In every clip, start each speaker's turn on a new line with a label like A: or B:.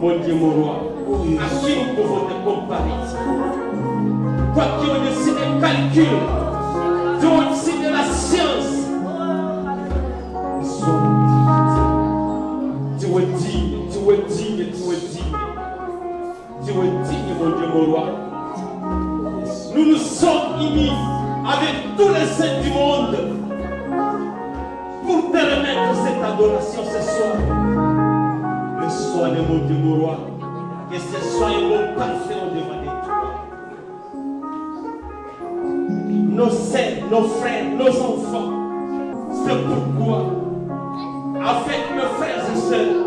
A: Mon Dieu, mon roi, à qui nous pouvons te comparer? Toi qui as aussi des calculs, tu as aussi des mon roi. Nous nous sommes unis avec tous les saints du monde pour te remettre cette adoration ce soir. Le soir de mon Dieu, mon roi. Que ce soit un bon parfait devant toi. Nos sœurs, nos frères, nos enfants. C'est pourquoi, avec mes frères et sœurs,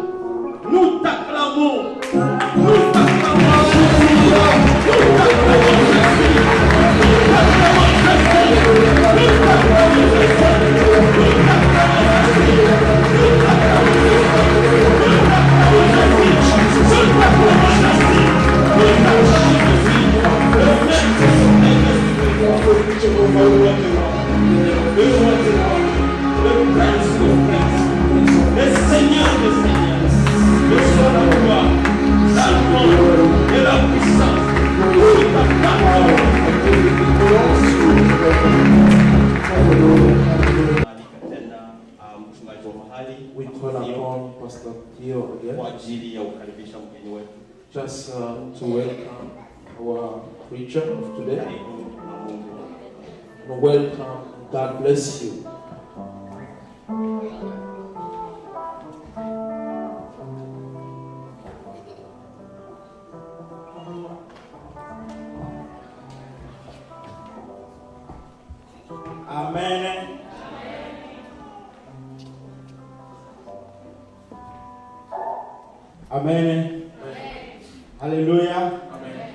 A: nous t'acclamons. Nous t'acclamons.
B: We call upon Pastor Theo again, just to welcome our preacher of today. Welcome. God bless you.
A: Amen. Amen. Hallelujah.
B: Amen.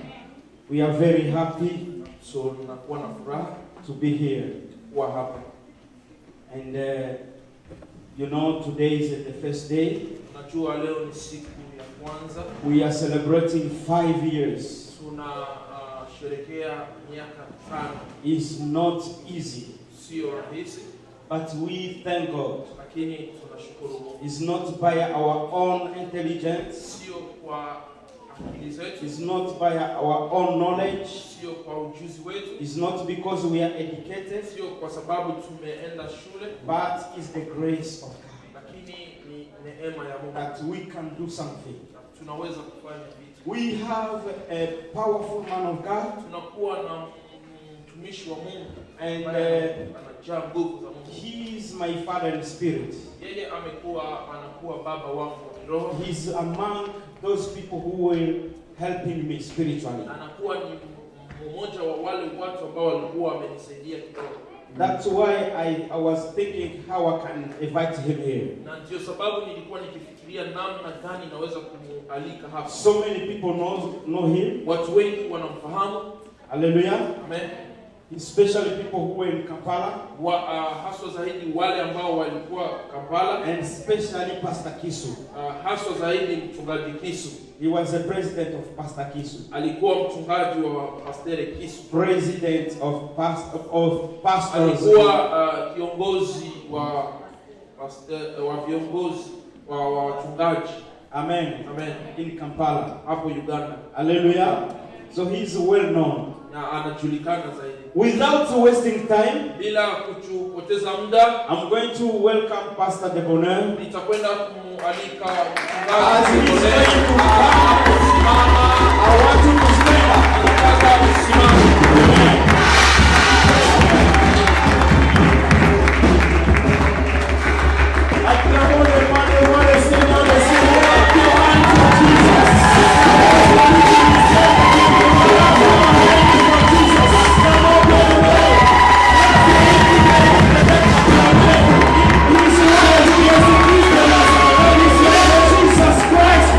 A: We are very happy
B: So nakuwa na furaha
A: to be here.
B: kuwa hapa.
A: And you know, today is the first day.
B: Najua leo ni siku ya kwanza.
A: We are celebrating 5 years.
B: Tuna sherekea miaka 5.
A: It's not easy,
B: Sio rahisi,
A: but we thank God.
B: lakini tunashukuru Mungu.
A: It's not by our own intelligence.
B: Sio kwa akili zetu,
A: It's not by our own knowledge.
B: sio kwa ujuzi wetu,
A: It's not because we are educated,
B: sio kwa sababu tumeenda shule,
A: but it's the grace of God
B: lakini ni neema ya Mungu
A: that we can do something.
B: tunaweza kufanya vitu.
A: We have a powerful man of God,
B: Tunakuwa na mtumishi wa Mungu
A: and
B: ambaye anajaa nguvu za Mungu.
A: he is my father in spirit.
B: Yeye anakuwa baba wangu wa kiroho.
A: He's among those people who were helping me spiritually.
B: Anakuwa ni mmoja wa wale watu ambao walikuwa wamenisaidia kiroho.
A: That's why I was thinking how I can invite him here.
B: Na ndio sababu nilikuwa nikifikiria namna gani naweza kumualika hapa.
A: So many people know him.
B: Watu wengi wanamfahamu.
A: Hallelujah.
B: Amen.
A: Especially people who were in Kampala.
B: Haswa zaidi wale ambao walikuwa Kampala.
A: And especially Pastor Kisu.
B: Haswa zaidi mchungaji Kisu.
A: He was the president of Pastor Kisu.
B: Alikuwa mchungaji wa Pastor Kisu.
A: President of pastors.
B: Alikuwa kiongozi wa viongozi wa wachungaji.
A: Amen.
B: Amen.
A: In Kampala,
B: hapo Uganda.
A: Hallelujah. So he's well known.
B: Na anajulikana zaidi.
A: Without wasting time,
B: bila kupoteza muda,
A: I'm going to welcome Pastor De Bonheur.
B: Nitakwenda kumualika
A: As he's
B: mchungaji.
A: going to come, I want you to stand up.
B: Nataka usimame.
A: Jesus Christ,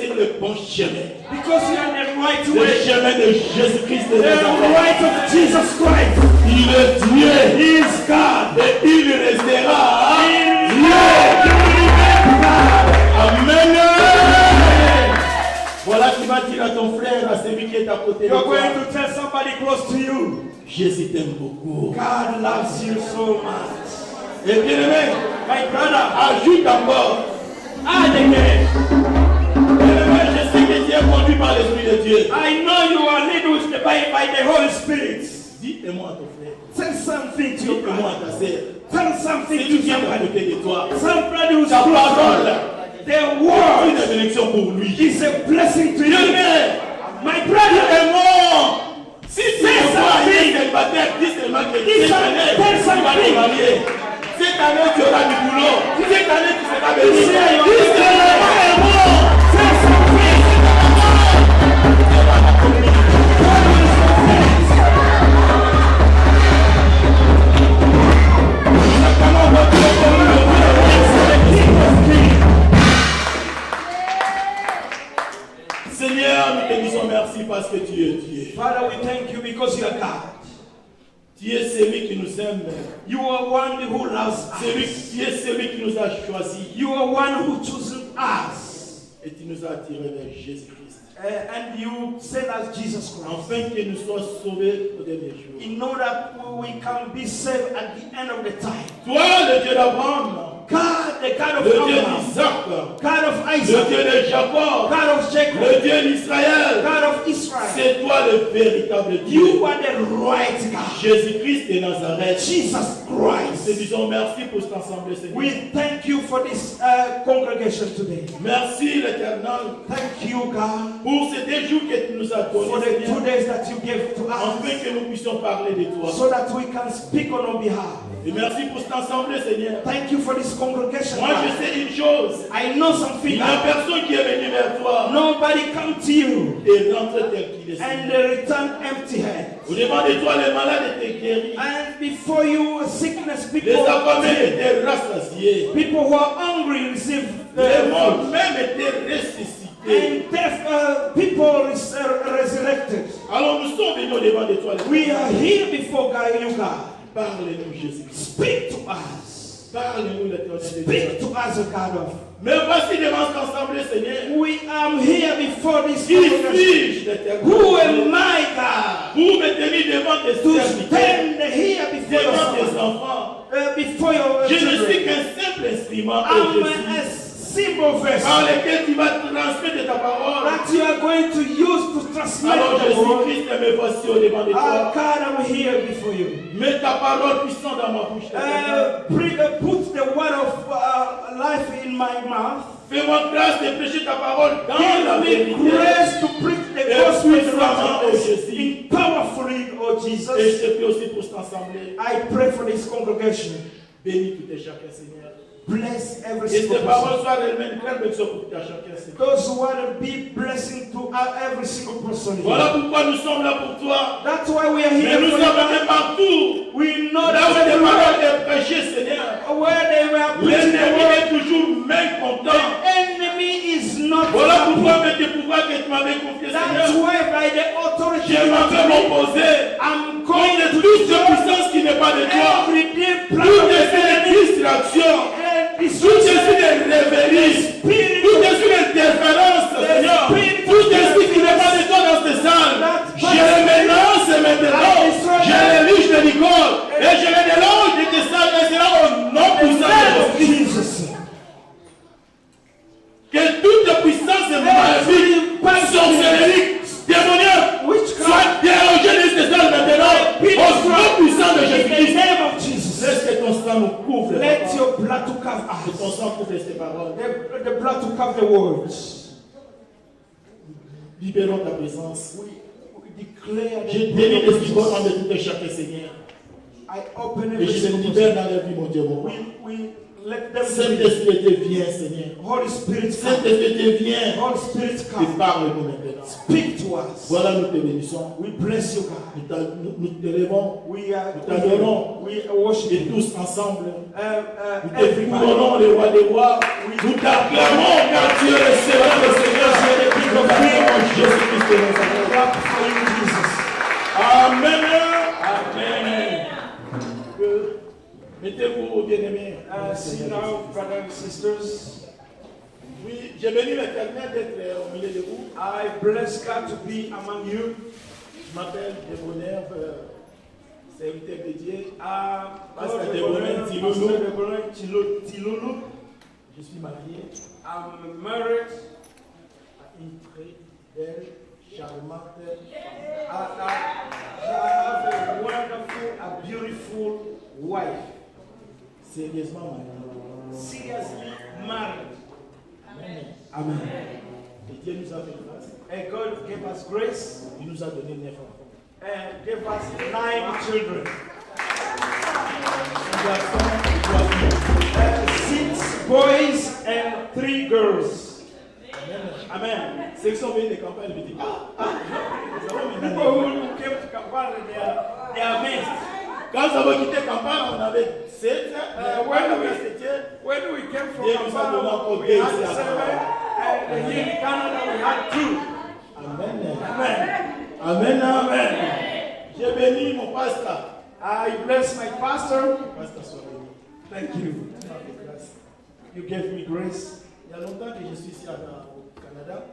A: sur le bon chemin.
C: Because you are in the right
A: Le
C: way.
A: chemin de Jésus-Christ de
C: The
A: Nazareth.
C: right of Jesus Christ.
A: Il est Dieu.
C: He is God.
A: Et il restera
C: He is
A: Dieu. Amen. Voilà qui va dire à ton frère, à celui qui est à côté de
C: You're
A: toi.
C: going to tell somebody close to you.
A: Jésus t'aime beaucoup.
C: God loves you so much.
A: Et bien aimé,
C: My brother,
A: ajoute encore.
C: add again.
A: Bien-aimé, je sais que tu es conduit par l'Esprit de Dieu.
C: I know you are led with by the Holy Spirit.
A: Dis-moi à ton frère.
C: Tell something to your
A: Dis-moi à
C: brother.
A: ta sœur.
C: Tell something
A: C'est lui
C: to
A: qui est à
C: somebody.
A: côté de toi.
C: Somebody who's
A: Ta
C: close
A: parole
C: to you. The
A: est une
C: word
A: bénédiction pour lui.
C: is a blessing to you.
A: Bien-aimé,
C: My brother,
A: est mort. Si tu
C: Say
A: ne vois
C: something.
A: rien célibataire, dis seulement que
C: Dis
A: cette
C: something.
A: année,
C: Tell
A: tu vas te
C: something.
A: marier. Cette année, tu auras du boulot. Cette année, tu seras béni.
C: Dis
A: Dis
C: something.
A: seulement est mort.
C: say something.
A: Seigneur, nous te disons merci parce que tu es Dieu.
C: Father, we thank you because you are God.
A: Tu es celui qui nous aime.
C: You are one who loves
A: Tu
C: us.
A: es celui qui nous a choisis.
C: You are one who chooses us.
A: Et tu nous as attirés vers Jésus-Christ.
C: And you send us Jesus Christ.
A: Afin que nous soyons sauvés au dernier jour.
C: In order that we can be saved at the end of the time.
A: Toi, le Dieu d'Abraham,
C: God, the God of
A: le Dieu
C: Abraham,
A: d'Isaac,
C: God of
A: le
C: Isaac,
A: Dieu de Jacob,
C: God of Jacob,
A: le Dieu d'Israël,
C: God of Israel.
A: c'est toi le véritable Dieu.
C: You are the right God.
A: Jésus-Christ de Nazareth.
C: Jesus
A: Nous te
C: Christ.
A: disons merci pour cet ensemble, Seigneur.
C: We thank you for this congregation today.
A: Merci l'Éternel
C: Thank you, God,
A: pour ces 2 jours que tu nous as
C: for
A: donnés,
C: the 2
A: Seigneur,
C: days that you gave to
A: afin
C: us
A: que nous puissions parler de toi.
C: so that we can speak on our behalf.
A: Et merci pour cet ensemble, Seigneur.
C: Thank you for this congregation.
A: Moi, je
C: God.
A: sais une chose.
C: I know
A: Il
C: something.
A: n'y a personne qui est venu vers toi
C: Nobody come to you
A: et rentre tel qu'il est.
C: and
A: Seigneur.
C: they return empty-handed.
A: Au-devant de toi, les malades étaient guéris.
C: And before you, sickness,
A: Les
C: people,
A: affamés étaient rassasiés.
C: people who are hungry receive
A: Les morts
C: food.
A: même étaient ressuscités.
C: And deaf people is resurrected.
A: Alors nous sommes venus au-devant de toi.
C: We are here before God, you God.
A: Parle-nous, Jésus.
C: Speak to us.
A: Parle-nous, l'Éternel.
C: Speak to us, O God of.
A: Mais voici devant cet ensemble, Seigneur.
C: We am here before this
A: Qui
C: congregation.
A: suis-je, l'Éternel?
C: Who am I, God,
A: Pour me tenir devant tes
C: to
A: serviteurs,
C: stand here before
A: devant tes
C: your,
A: enfants.
C: before your
A: Je ne suis
C: children?
A: qu'un simple instrument, oh
C: I'm
A: Jésus,
C: a simple
A: par
C: vessel
A: lequel tu vas transmettre ta parole.
C: that you are going to use to transmit
A: Alors
C: the word.
A: Jésus-Christ, me voici au-devant de toi.
C: God, I'm here before you.
A: Mets ta parole puissante dans ma bouche.
C: Put the word of life in my mouth.
A: Fais-moi grâce de prêcher ta parole dans la
C: Give me
A: vérité.
C: grace to preach the
A: Et
C: gospel
A: puissamment, oh
C: righteousness
A: Jésus.
C: in powerfully, oh
A: Et je
C: Jesus.
A: te prie aussi pour cette assemblée.
C: I pray for this congregation.
A: Bénis tout et chacun, Seigneur.
C: Bless every
A: Et
C: single
A: tes
C: person.
A: paroles soient réellement une grande bénédiction pour tout et chacun, Seigneur.
C: Those who want to be blessing to every single person here.
A: Voilà pourquoi nous sommes là pour toi.
C: That's why we are
A: Mais
C: here
A: nous
C: for
A: sommes
C: you.
A: allés partout.
C: We know
A: Là où
C: that
A: tes paroles sont prêchées, Seigneur.
C: where they were preaching the
A: L'ennemi
C: word,
A: est toujours mécontent.
C: the enemy is not
A: Voilà
C: happy.
A: pourquoi avec tes pouvoirs que tu m'avais confiés,
C: That's
A: Seigneur,
C: why by the authority
A: je m'en vais m'opposer
C: I'm
A: contre
C: going to
A: toute
C: destroy
A: puissance qui n'est pas de toi.
C: every day plan
A: Toute
C: of the
A: esprit
C: enemy
A: de distraction.
C: and
A: Tout esprit
C: destruction.
A: de rêverie.
C: Spirit
A: Tout
C: of
A: esprit d'interférence, Seigneur. Tout esprit qui n'est pas de toi dans cette salle. Je le menace maintenant. Je le lis, je le Nicole. Et je le déloge de tes salles. Et cela au nom
C: the
A: puissant
C: name
A: de
C: of
A: Jésus.
C: Jesus.
A: Que toute puissance maléfique, sorcellerie, démoniaque, soit dérogée de ces salles maintenant. Au nom puissant de
C: In the
A: Jésus-Christ.
C: name of Jesus.
A: Laisse que ton sang nous couvre.
C: Let your blood to cover
A: Que ton
C: us.
A: sang couvre ces paroles.
C: The blood to cover the words.
A: Libérons ta présence.
C: We declare
A: Je
C: the
A: délie
C: blood of
A: l'esprit mort
C: Jesus.
A: de tout et chacun, Seigneur.
C: I open
A: Et
C: every
A: je le
C: single
A: libère
C: person.
A: dans la vie, mon Dieu, mon roi.
C: We let them
A: Saint-Esprit, viens, Seigneur.
C: Holy Spirit, come.
A: Saint-Esprit, viens.
C: Holy Spirit,
A: Et
C: come.
A: parle-nous maintenant.
C: Speak to us.
A: Voilà, nous te bénissons.
C: We bless you, God.
A: Nous te levons.
C: We are
A: Nous t'adorons.
C: we are worshiping.
A: Et tous ensemble. Nous te
C: Everybody.
A: couronnons le roi des rois. Nous t'acclamons car tu es le Seigneur des seigneurs. Tu es le King of Kings. Jésus-Christ de Nazareth.
C: Clap for you, Jesus.
A: Amen. Amen. Mettez-vous, bien-aimés.
C: See now, brothers and sisters,
A: Oui, j'ai béni l'Éternel d'être au milieu de vous.
C: I bless God to be among you.
A: Je m'appelle Débonnaire, serviteur de Dieu.
C: Pastor
A: Débonnaire
C: Tilulu.
A: Je suis marié
C: I'm married.
A: à une très belle, charmante
C: I have a wonderful, a beautiful wife.
A: sérieusement marié.
C: Seriously married.
A: Amen.
C: Amen.
A: Et Dieu nous a fait grâce.
C: And God gave us grace
A: Il nous a donné 9 enfants.
C: and gave us 9 children.
A: Un garçon et 3 filles.
C: 6 boys and 3 girls.
A: Amen.
C: Amen.
A: Ceux qui sont venus des campagnes, ils me disent nous avons
C: People
A: maintenant.
C: who came to Kampala, they are amazed.
A: Quand nous avons quitté Kampala, on avait 7.
C: When we came from
A: Dieu nous a donné
C: Kampala,
A: encore
C: we
A: 2
C: had
A: ici à
C: 7,
A: Kampala.
C: and here in Canada we had 2.
A: Amen.
C: Amen.
A: Amen. Amen. J'ai béni mon pasteur.
C: I bless my pastor.
A: Pasteur soit béni.
C: Thank you.
A: Tu m'as fait grâce.
C: You gave me grace.
A: Il y a longtemps que je suis ici au Canada.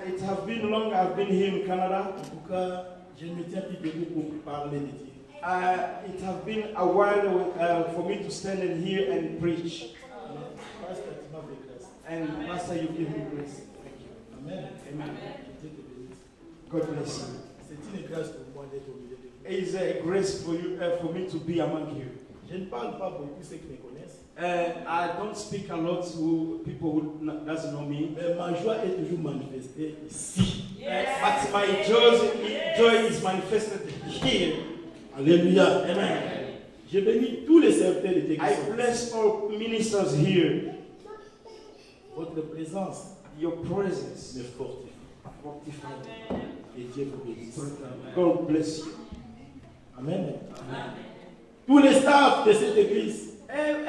C: It has been long I've been here in Canada.
A: En tout cas, je ne me tiens plus debout pour parler de Dieu.
C: It has been a while for me to stand in here and preach.
A: Pasteur, tu m'as fait grâce.
C: And Pastor, you give me grace.
A: Thank you. Amen.
C: Amen.
A: Que Dieu te bénisse.
C: God bless you.
A: C'est une grâce pour moi d'être au milieu de vous.
C: It is a grace for you, for me to be among you.
A: Je ne parle pas beaucoup ceux qui me connaissent,
C: I don't speak a lot to people who doesn't know me.
A: mais ma joie est toujours manifestée ici.
C: But my joy is manifested here.
A: Alléluia.
C: Amen.
A: Je bénis tous les serviteurs de Dieu qui
C: I
A: sont
C: bless all ministers here.
A: Votre présence
C: Your presence
A: me fortifie.
C: fortified.
A: Et Dieu vous bénisse.
C: God bless you.
A: Amen. Tous les staffs de cette église,
C: And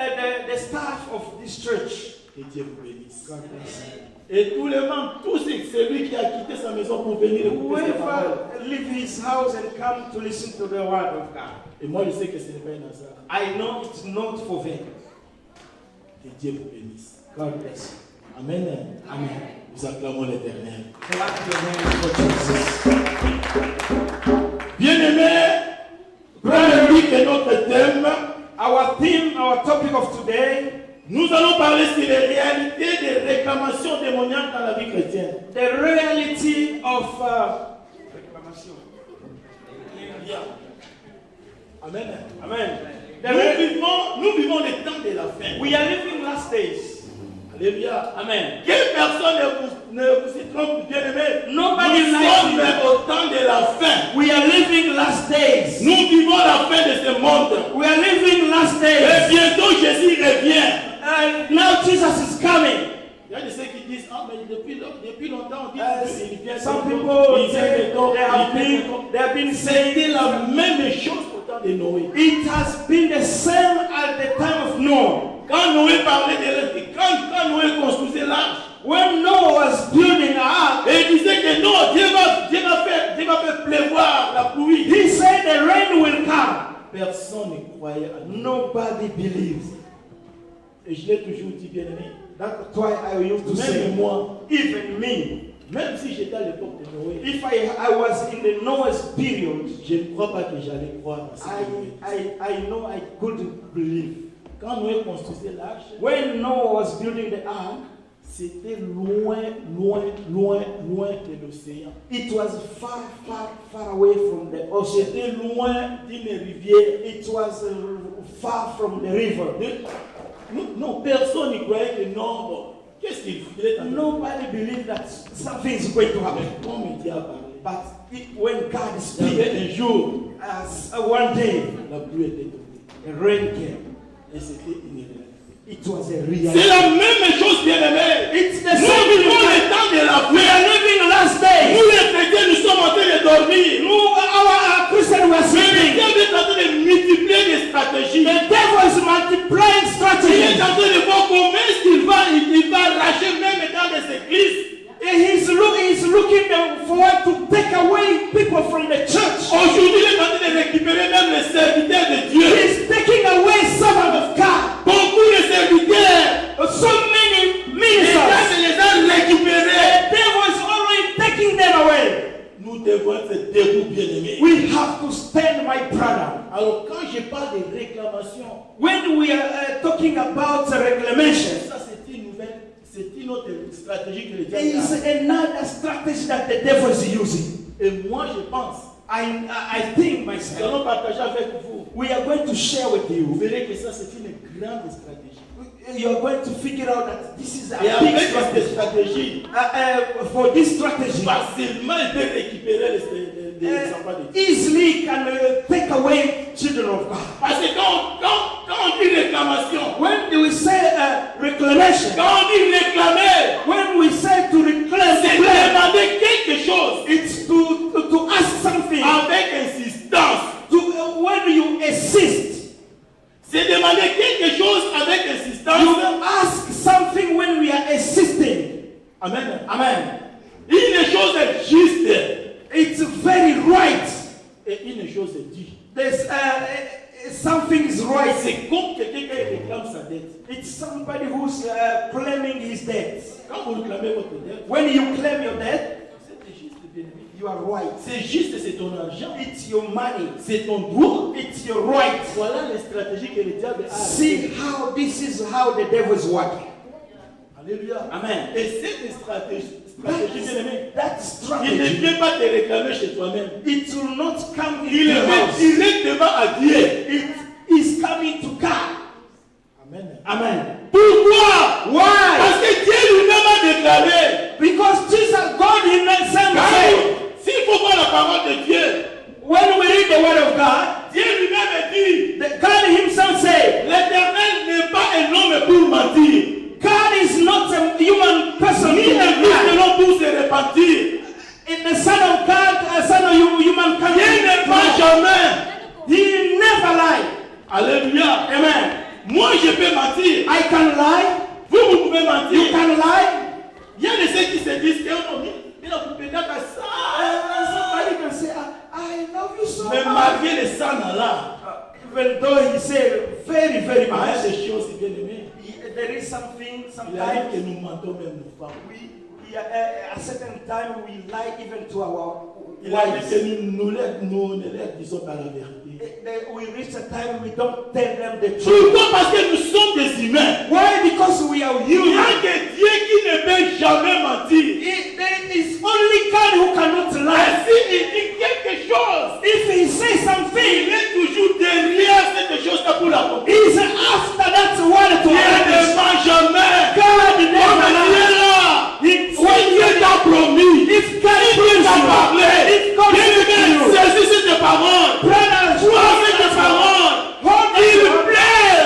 C: the staff of this church.
A: que Dieu vous bénisse.
C: God bless you.
A: Et tous les membres, tous celui qui a quitté sa maison pour venir écouter ses paroles.
C: Whoever leave his house and come to listen to the word of God.
A: Et moi, je sais que ce n'est pas un hasard.
C: I know it's not for them.
A: Que Dieu vous bénisse.
C: God bless you.
A: Amen.
C: Amen.
A: Nous acclamons l'Éternel.
C: Clap your hands for Jesus.
A: Bien-aimés, prenez-lui que notre thème,
C: Our topic of today,
A: nous allons parler sur les réalités des réclamations démoniaques dans la vie chrétienne.
C: the reality of reclamation.
A: Amen.
C: Amen.
A: Nous vivons les temps de la fin.
C: We are living last days.
A: Alléluia.
C: Amen.
A: Quelle personne ne vous y trompe, bien-aimé.
C: Nobody
A: Nous
C: likes
A: sommes
C: you.
A: au temps de la fin.
C: We are living last days.
A: Nous vivons la fin de ce monde.
C: We are living last
A: Et
C: days.
A: bientôt Jésus revient.
C: And now Jesus is coming.
A: Il y a de ceux qui disent, ah mais depuis longtemps on dit il vient
C: Some
A: bientôt,
C: people
A: il vient
C: say
A: bientôt,
C: they have been
A: C'était
C: saying
A: la même chose au temps de Noé.
C: it has been the same at the time of Noah.
A: Quand Noé parlait de quand Noé construisait l'arche,
C: When Noah was building an ark,
A: et il disait que non, Dieu va faire pleuvoir la pluie.
C: he said the rain will come.
A: Personne ne croyait à Dieu.
C: Nobody believes.
A: Et je l'ai toujours dit, bien-aimé.
C: That's why I used to say,
A: Même moi,
C: even me,
A: même si j'étais à l'époque de Noé,
C: if I was in the Noah's period,
A: je ne crois pas que j'allais croire à ce que Noé disait.
C: I know I couldn't believe.
A: Quand Noé construisait l'arche,
C: When Noah was building the ark,
A: c'était loin de l'océan.
C: it was far away from the ocean.
A: C'était loin d'une rivière.
C: It was far from the river.
A: Non, personne n'y croyait que non. Bon, qu'est-ce qu'il faisait?
C: Nobody believed that something is going to happen.
A: Comme Dieu a parlé.
C: But when God
A: Il y avait
C: speaks,
A: un jour,
C: as one day,
A: la pluie était tombée.
C: the rain came.
A: Et c'était une réalité.
C: It was a real.
A: C'est la même chose, bien-aimés.
C: It's the
A: Nous
C: same
A: vivons
C: thing.
A: le temps de la
C: We are
A: fin.
C: living the last days.
A: Nous, les chrétiens, nous sommes en train de dormir.
C: Our Christians were
A: Mais le
C: sleeping.
A: diable est en train de multiplier des stratégies.
C: The devil is multiplying
A: Il est
C: strategies.
A: en train de voir comment est-ce qu'il va racher même dans les églises.
C: He's looking forward to take away people from the church.
A: Aujourd'hui, il est en train de récupérer même les serviteurs de Dieu.
C: He's taking away servants of God.
A: Beaucoup de serviteurs.
C: So many
A: Les
C: ministers.
A: gars les a récupérés.
C: The devil is already taking them away.
A: Nous devons être debout, bien-aimés.
C: We have to stand, my brother.
A: Alors, quand je parle de réclamation,
C: When we are talking about reclamation,
A: ça c'est une nouvelle, c'est une autre stratégie que le
C: there
A: diable
C: is
A: a.
C: another strategy that the devil is using.
A: Et moi, je pense,
C: I think
A: nous
C: myself,
A: allons partager avec vous.
C: we are going to share with
A: Vous
C: you.
A: verrez que ça c'est une grande stratégie.
C: You are going to figure out that this is a
A: Et
C: big
A: avec cette
C: strategy.
A: stratégie,
C: For this strategy,
A: facilement il peut récupérer les enfants de Dieu.
C: easily can take away children of God.
A: Parce que quand on dit réclamation,
C: When we say reclamation,
A: quand on dit réclamer,
C: when we say to reclaim,
A: c'est demander quelque chose
C: it's to ask something.
A: avec insistance.
C: When you insist,
A: C'est demander quelque chose avec insistance.
C: you ask something when we are insisting.
A: Amen.
C: Amen.
A: Une chose est juste
C: It's very right.
A: et une chose est due.
C: There's something is right.
A: C'est comme quelqu'un qui réclame sa dette.
C: It's somebody who's claiming his debt.
A: Quand vous réclamez votre dette,
C: When you claim your debt,
A: c'est juste, bien-aimé.
C: you are right.
A: C'est juste, c'est ton argent.
C: It's your money.
A: C'est ton droit.
C: It's your right.
A: Voilà les stratégies que le diable a.
C: See how this is how the devil is working.
A: Alléluia.
C: Amen.
A: Et cette stratégie, bien-aimé,
C: That
A: il
C: strategy,
A: ne vient pas te réclamer chez toi-même.
C: it will not come
A: Il
C: in
A: le
C: your
A: fait
C: house.
A: directement à Dieu.
C: It is coming to God.
A: Amen.
C: Amen.
A: Pourquoi?
C: Why?
A: Parce que Dieu lui-même a déclaré.
C: Because Jesus, God himself said,
A: S'il faut voir la parole de Dieu,
C: when we read the word of God,
A: Dieu lui-même dit,
C: God himself said,
A: l'Éternel n'est pas un homme pour mentir,
C: God is not a human person.
A: ni un fils de l'homme pour se repentir.
C: In the Son of God, a son of human can
A: Dieu ne ment jamais.
C: He never lied.
A: Alléluia.
C: Amen.
A: Moi, je peux mentir.
C: I can lie.
A: Vous pouvez
C: You
A: mentir.
C: can lie.
A: Il y a de ceux qui se disent que non, il a coupé dans ta sang.
C: Somebody can say, I love you so
A: Mais
C: much.
A: malgré les sangs là,
C: Even though he said very, very
A: il y a
C: much,
A: des choses, bien aimées.
C: there is something,
A: Il arrive que
C: sometimes
A: nous mentons même nos femmes.
C: at a certain time we lie even to our
A: Il arrive
C: wives.
A: que nous ne leur disons pas la vérité.
C: We reach a time we don't tell them the truth.
A: Pourquoi? Parce que nous sommes des humains.
C: Why? Because we are
A: Il n'y a
C: human.
A: que Dieu qui ne peut jamais mentir.
C: There is only God who cannot
A: Et
C: lie.
A: s'il dit quelque chose,
C: If he says
A: il
C: something,
A: est toujours derrière cette chose-là pour l'accomplir.
C: he's after that word to
A: Dieu ne
C: accomplish.
A: ment jamais.
C: God
A: Comme
C: never
A: Dieu
C: lies.
A: là.
C: If
A: Si Dieu t'a promis,
C: If God
A: si Dieu
C: promised
A: t'a
C: you,
A: parlé,
C: if God
A: bien
C: said to
A: aimé,
C: you,
A: saisis cette parole.
C: brothers,
A: Crois cette parole. Il plaît,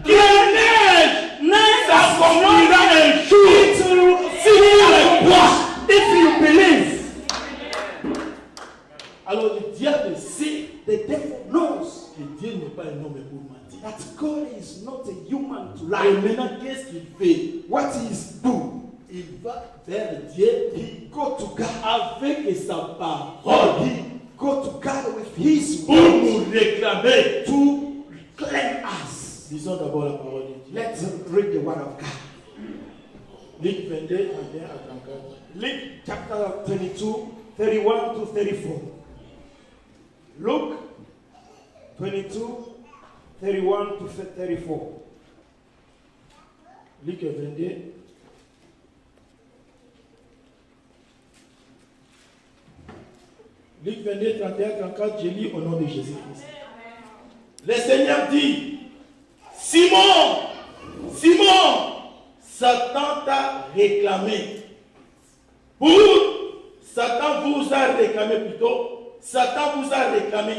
A: qu'il neige, s'accomplira un jour. Si tu le crois.
C: if you believe,
A: Alors le diable sait
C: the devil knows
A: que Dieu n'est pas un homme pour mentir.
C: that God is not a human to
A: Et
C: lie.
A: maintenant, qu'est-ce qu'il fait?
C: What is do?
A: Il va vers Dieu
C: He go to God.
A: avec sa parole
C: He go to God with his
A: pour
C: word
A: nous réclamer.
C: to claim us.
A: Lisons d'abord la parole de Dieu.
C: Let's read the word of God.
A: Luc 22, 31 à 34.
C: Luke chapter 22, 31 to 34. Luke 22, 31 to 34.
A: Luc 22. Luc 22, 31, 34, je lis au nom de Jésus-Christ. Le Seigneur dit, Simon, Simon, Satan t'a réclamé. Satan vous a réclamé plutôt. Satan vous a réclamé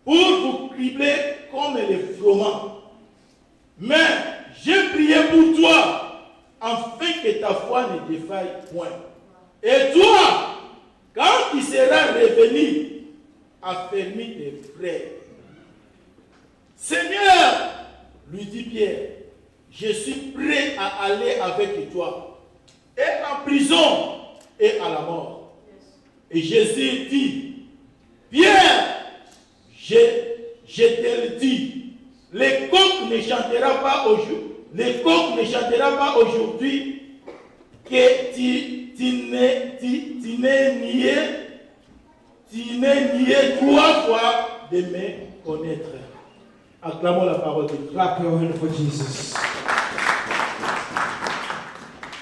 A: pour vous cribler comme les froment. Mais j'ai prié pour toi, afin que ta foi ne défaille point. Et toi, quand tu seras revenu, affermis tes frères. Seigneur, lui dit Pierre, je suis prêt à aller avec toi, et en prison, et à la mort. Et Jésus dit, Pierre, je te le dis, les coqs ne chantera pas aujourd'hui, que tu n'es nié 3 fois de me connaître. Acclamons la parole de Dieu.
C: Clap your hand for Jesus.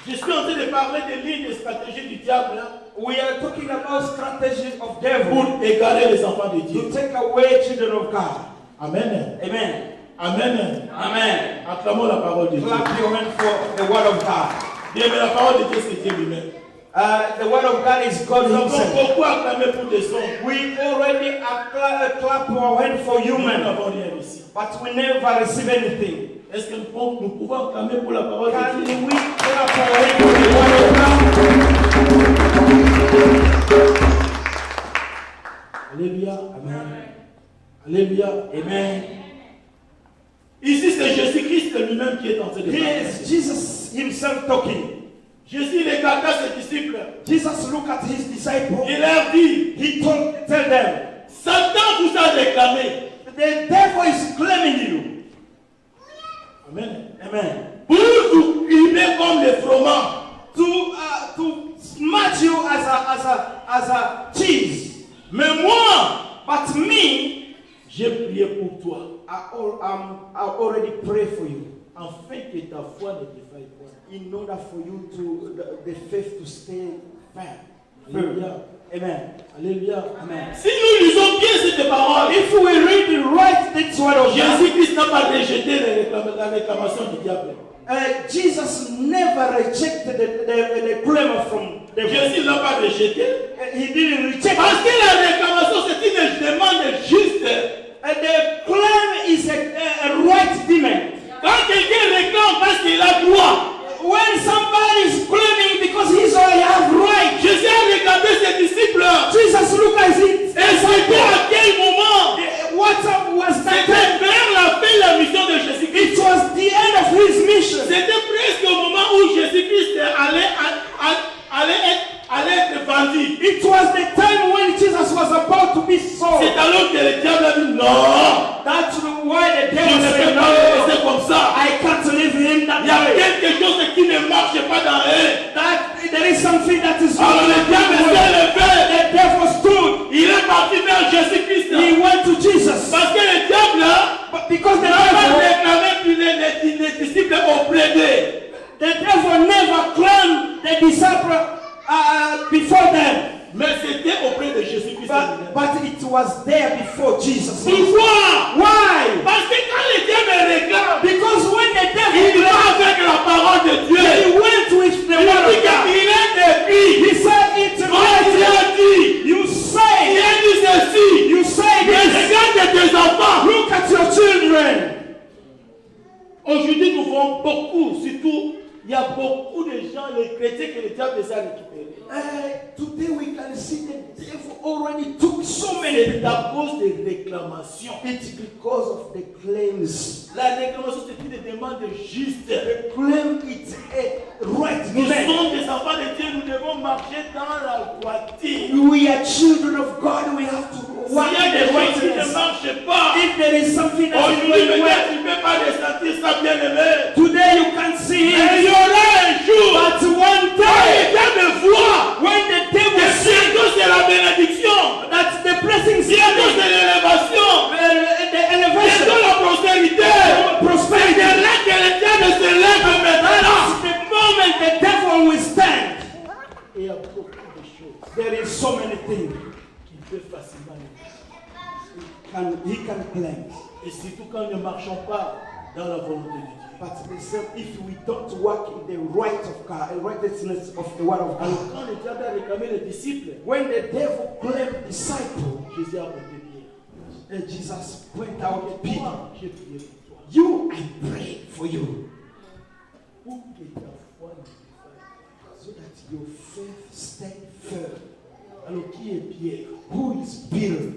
A: Je suis en train de parler des lignes de stratégie du diable
C: We are talking about strategy of devil
A: pour égarer les enfants de Dieu.
C: to take away children of God.
A: Amen.
C: Amen.
A: Amen.
C: Amen.
A: Acclamons la parole de Dieu.
C: Clap your hand for the word of God.
A: Bien, mais la parole de Dieu, c'est Dieu lui-même.
C: The word of God is God
A: Nous avons
C: himself.
A: beaucoup acclamé pour des sons.
C: We already clap our hand for
A: Nous
C: human,
A: n'avons rien ici.
C: but we never receive anything.
A: Est-ce que nous pouvons acclamer pour la parole de
C: Can
A: Dieu?
C: we clap our hand for the word of God?
A: Alléluia. Amen. Alléluia.
C: Amen.
A: Ici, c'est Jésus-Christ lui-même qui est en train de
C: Here
A: parler.
C: is Jesus himself talking.
A: Jésus regarda ses disciples.
C: Jesus looked at his disciples.
A: Il leur dit,
C: Tell them,
A: Satan vous a réclamé.
C: the devil is claiming you.
A: Amen.
C: Amen.
A: Pour vous crimer comme les froment.
C: To smash you as a cheese.
A: Mais moi,
C: But me,
A: j'ai prié pour toi,
C: I already pray for you.
A: afin que ta foi ne défaille point.
C: In order for you to the faith to stay firm.
A: Alléluia.
C: Amen.
A: Alléluia.
C: Amen.
A: Si nous lisons bien cette parole,
C: If we read the right this word of God,
A: Jésus-Christ n'a pas rejeté la réclamation du diable.
C: Jesus never rejected the claim from the
A: Jésus n'a pas rejeté.
C: He didn't reject
A: Parce que la réclamation, c'est une demande juste.
C: the claim is a right demand.
A: Quand quelqu'un réclame parce qu'il a droit,
C: When somebody is claiming because he's already have right,
A: Jésus a regardé ses disciples.
C: Jesus looked at it.
A: Et c'était à quel moment?
C: What was that
A: C'était
C: time?
A: vers la fin de la mission de Jésus-Christ.
C: It was the end of his mission.
A: C'était presque au moment où Jésus-Christ allait être vendu.
C: It was the time when Jesus was about to be sold.
A: C'est alors que le diable a dit non,
C: That's why the
A: je
C: devil
A: ne
C: said,
A: peux pas le
C: no,
A: laisser comme ça.
C: I can't leave him that
A: Il y a
C: way.
A: quelque chose qui ne marche pas dans eux.
C: There is something that is
A: Alors le diable s'est levé.
C: The devil stood.
A: Il est parti vers Jésus-Christ.
C: He went to Jesus.
A: Parce que le diable
C: But because the
A: n'a pas
C: devil,
A: réclamé puis les disciples auprès d'eux.
C: the devil never claimed the disciple before them.
A: Mais c'était auprès de Jésus-Christ.
C: But it was there before Jesus.
A: Pourquoi?
C: Why?
A: Parce que quand le diable réclame,
C: Because when the devil
A: il va avec la parole de Dieu.
C: he went with the
A: Il
C: word
A: dit
C: of God.
A: qu'il est écrit.
C: He said it's
A: Quand il a
C: right.
A: dit,
C: You
A: il
C: say,
A: a dit ceci.
C: you say
A: Mais
C: this.
A: regarde tes enfants.
C: Look at your children.
A: Aujourd'hui, nous voyons beaucoup, surtout, il y a beaucoup de gens, les chrétiens, que le diable les a récupérés.
C: Today we can see the devil already took so many
A: C'est
C: people.
A: à cause des réclamations.
C: It's because of the claims.
A: La réclamation, c'est une demande juste.
C: The claim is a right
A: Nous
C: demand.
A: sommes des enfants de Dieu, nous devons marcher dans la droiture.
C: We are children of God. We have to
A: S'il
C: walk
A: y a
C: in
A: des
C: the
A: choses qui ne
C: righteousness.
A: marchent pas,
C: If there is something that is
A: aujourd'hui,
C: going well,
A: peut-être tu ne peux pas ressentir ça, bien aimé.
C: today you can see
A: Mais il y
C: it.
A: aura un jour,
C: But one
A: quand
C: day,
A: le diable voit
C: when the
A: que
C: devil sees
A: bientôt c'est la bénédiction,
C: that the blessings,
A: bientôt c'est l'élévation,
C: the
A: bientôt
C: elevation,
A: la prospérité, c'est
C: prosperity,
A: de là que le diable se lève maintenant.
C: that's the moment the devil will stand.
A: Et il y a beaucoup de choses
C: There is so many things
A: qu'il peut facilement nous.
C: he can claim.
A: Et surtout quand nous ne marchons pas dans la volonté de Dieu.
C: But if we don't walk in the right of God, the righteousness of the word of
A: Alors
C: God,
A: quand le diable a réclamé les disciples,
C: when the devil claimed disciple,
A: Jésus a monté Pierre.
C: Jesus went out
A: Et
C: Peter.
A: toi, j'ai prié pour toi.
C: You, I prayed for you.
A: Alors qui est Pierre?
C: Who is Peter?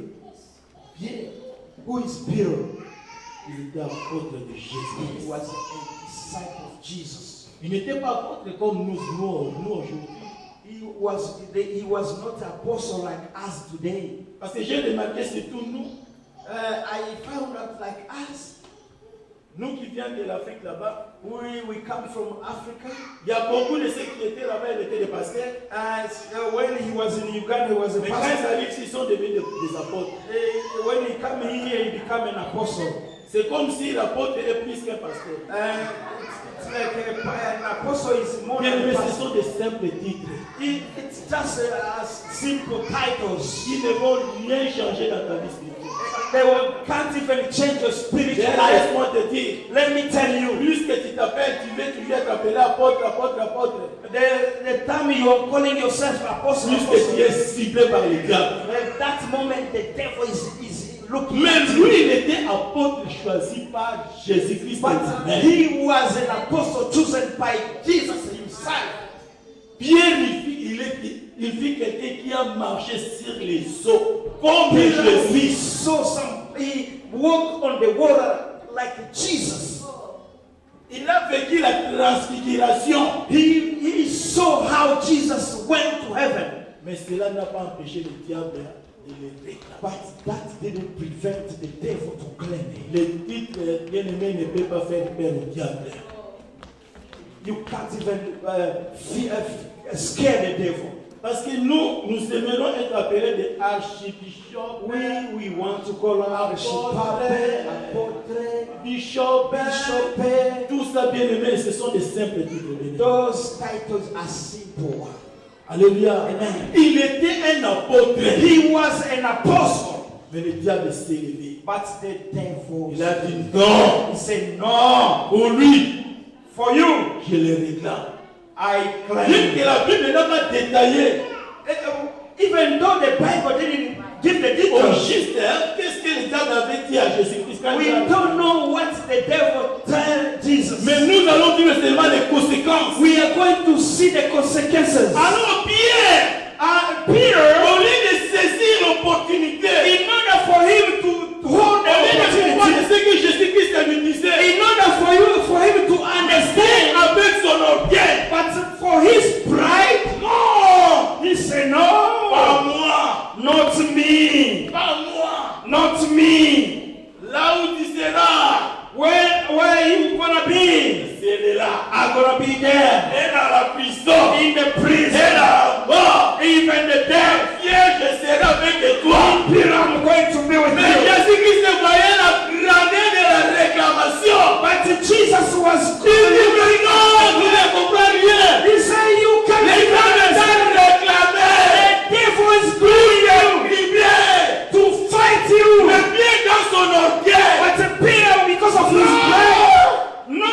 A: Pierre,
C: Who is Peter?
A: il était apôtre de
C: He
A: Jésus.
C: was a disciple of Jesus.
A: Il n'était pas apôtre comme nous aujourd'hui.
C: He was not an apostle like us today.
A: Parce que j'ai remarqué surtout nous,
C: I found out like us.
A: nous qui viens de l'Afrique là-bas,
C: We come from Africa.
A: il y a beaucoup de ceux qui étaient là-bas, ils étaient des pasteurs.
C: When he was in Uganda, he was a
A: Mais quand
C: pastor.
A: ils arrivent, ils sont devenus des apôtres.
C: When he come here, he become an apostle.
A: C'est comme si l'apôtre est plus qu'un pasteur.
C: It's like an apostle is more
A: Bien,
C: than
A: mais
C: a
A: ce
C: pastor.
A: sont des simples titres.
C: It's just simple titles.
A: Qui ne vont rien changer dans ta vie spirituelle.
C: Can't even change your spiritual
A: Mais
C: life.
A: laisse-moi te dire,
C: Let me tell you,
A: plus que tu t'appelles, tu veux toujours être appelé apôtre, apôtre, apôtre.
C: the time you are calling yourself apostle,
A: Plus que tu es ciblé par le diable.
C: at that moment the devil is looking
A: Même
C: at you.
A: lui, il était apôtre choisi par Jésus-Christ.
C: But he was an apostle chosen by Jesus himself.
A: Pierre, il fit quelqu'un qui a marché sur les eaux, comme Jésus.
C: He walked on the water like Jesus.
A: Il a vécu la transfiguration.
C: He saw how Jesus went to heaven.
A: Mais cela n'a pas empêché le diable de le réclamer.
C: But that didn't prevent the devil to claim him.
A: Le titre bien-aimé ne peut pas faire peur au diable.
C: You can't even scare the devil.
A: Parce que nous aimerons être appelés des archibishops,
C: We want to call our
A: bishop, tout ça bien aimé, ce sont des simples titres.
C: Those titles are simple.
A: Alléluia.
C: Amen.
A: Il était un apôtre.
C: He was an apostle.
A: Mais le diable s'est levé.
C: But the devil,
A: Il a dit non.
C: he said, no,
A: Pour lui,
C: for you,
A: je le réclame.
C: I
A: Vu
C: claim.
A: que la Bible n'a pas détaillé
C: Even though the Bible didn't give the
A: au
C: details,
A: juste, qu'est-ce que le diable avait dit à Jésus-Christ quand
C: we
A: il a-
C: don't know what the devil told Jesus.
A: Mais nous allons vivre seulement les conséquences.
C: We are going to see the consequences.
A: Alors Pierre,
C: Peter,
A: au lieu de saisir l'opportunité,
C: in order for him to hold
A: au
C: the
A: lieu de comprendre
C: opportunity,
A: ce que Jésus-Christ lui disait,
C: in order for him to understand,
A: avec son orgueil,
C: but for his pride,
A: non,
C: he said,
A: pas
C: no,
A: moi,
C: not me,
A: pas moi.
C: not me.
A: Là où tu seras,
C: Where you gonna be?
A: c'est là.
C: I'm gonna be there.
A: Et dans la prison,
C: In the
A: et
C: prison,
A: dans la mort,
C: even the death.
A: Pierre, je serai avec toi.
C: Peter, I'm going to be with
A: Mais
C: you.
A: Jésus-Christ voyait la grandeur de la réclamation.
C: But Jesus was
A: Il dit, mais non, tu ne comprends rien.
C: He said, you can't
A: Les
C: even
A: gens
C: understand.
A: sont réclamés.
C: The devil is going
A: Priez.
C: to fight you.
A: Mais Pierre dans son orgueil,
C: But Peter, because of his pride, no,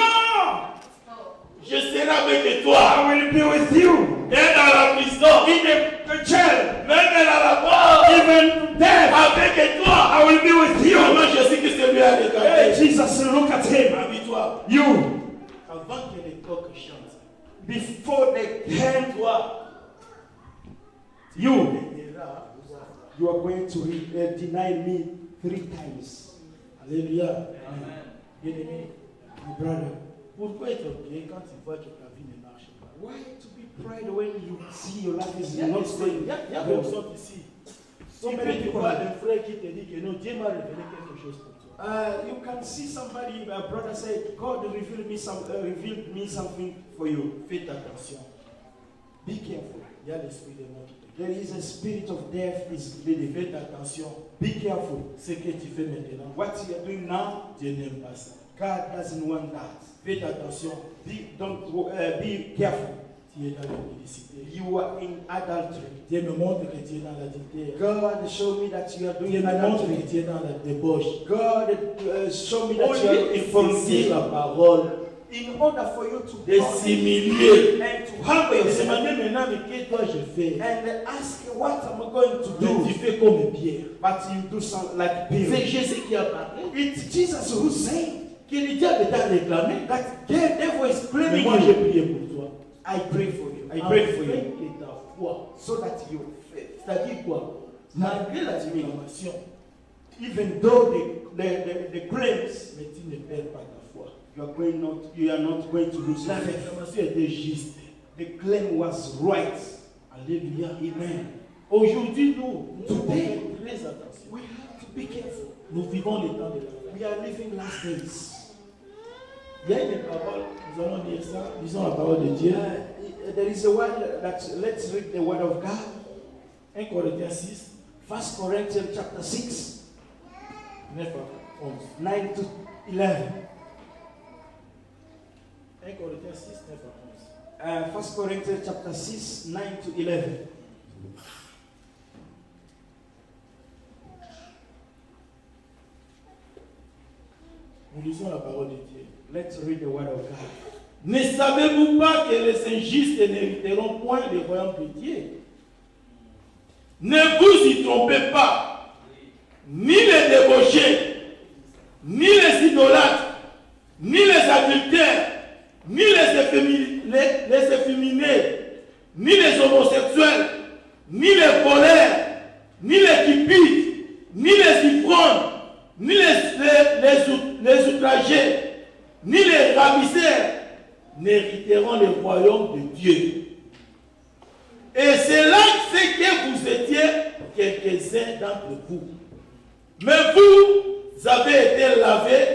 A: je serai avec toi.
C: I will be with you.
A: Et dans la prison,
C: In the jail,
A: même dans la mort,
C: even death,
A: avec toi.
C: I will be with you.
A: Comment Jésus-Christ lui a
C: Hey,
A: réclamé?
C: Jesus, look at him.
A: Habille-toi.
C: You,
A: Avant que les coqs chantent,
C: before the hand,
A: toi,
C: you,
A: verras.
C: you are going to deny me 3 times.
A: Alléluia. Bien-aimé,
C: My brother,
A: pourquoi être orgueilleux quand tu vois que ta vie ne marche pas?
C: why to be proud when you see your life is
A: Il y a
C: not
A: des
C: going?
A: il y a personnes ici.
C: So
A: Tu
C: many
A: peux
C: people.
A: voir un frère qui te dit que non, Dieu m'a révélé quelque chose pour toi.
C: You can see somebody, a brother say, God revealed me something for you.
A: Faites attention.
C: Be careful.
A: Il y a l'esprit de mort qui te
C: There is a spirit of death is leading.
A: Faites attention.
C: Be careful.
A: Ce que tu fais maintenant,
C: What you are doing now,
A: Dieu n'aime pas ça.
C: God doesn't want that.
A: Faites attention.
C: Be careful.
A: Tu es dans l'impudicité.
C: You are in adultery.
A: Dieu me montre que tu es dans l'adultère.
C: God show me that you are doing
A: Dieu me montre
C: adultery.
A: que tu es dans la débauche.
C: God show me
A: Au
C: that you are
A: lieu
C: in
A: de saisir
C: fornication.
A: la parole,
C: In order for you to
A: de s'humilier,
C: and to humble
A: et
C: yourself
A: demander maintenant, mais que dois-je faire?
C: and ask what am I going to
A: Mais tu
C: do?
A: fais comme Pierre.
C: But you do something like
A: C'est
C: Peter.
A: Jésus qui a parlé.
C: It's Jesus who said
A: Que le diable t'a réclamé.
C: that the devil is
A: Mais
C: claiming
A: moi, j'ai
C: you.
A: prié pour toi.
C: I pray for you. I pray for
A: Afin
C: you
A: que ta foi,
C: so that your faith,
A: C'est-à-dire quoi? Malgré la diffamation,
C: even though the claims,
A: mais tu ne perds pas ta foi.
C: you are not going to lose
A: La
C: your faith.
A: réclamation était juste.
C: The claim was right.
A: Alléluia.
C: Amen.
A: Aujourd'hui, nous devons
C: Today,
A: faire très attention.
C: We have to be careful.
A: Nous vivons les temps de la fin.
C: We are living last days.
A: Il y a une parole, nous allons lire ça, lisons la parole de Dieu.
C: There is a word that let's read the word of God.
A: 1 Corinthiens 6,
C: 1 Corinthians chapter 6,
A: 9 à 11.
C: 9 to 11.
A: 1 Corinthiens 6, 9 à 11.
C: 1 Corinthians chapter 6, 9 to 11.
A: Nous lisons la parole de Dieu.
C: Let's read the word of God.
A: Ne savez-vous pas que les injustes n'hériteront point des royaumes de Dieu? Ne vous y trompez pas. Ni les débauchés, ni les idolâtres, ni les adultères, ni les efféminés, ni les homosexuels, ni les voleurs, ni les cupides, ni les ivrognes, ni les outragés, ni les ravisseurs n'hériteront le royaume de Dieu. Et c'est là que vous étiez quelques-uns d'entre vous. Mais vous avez été lavés,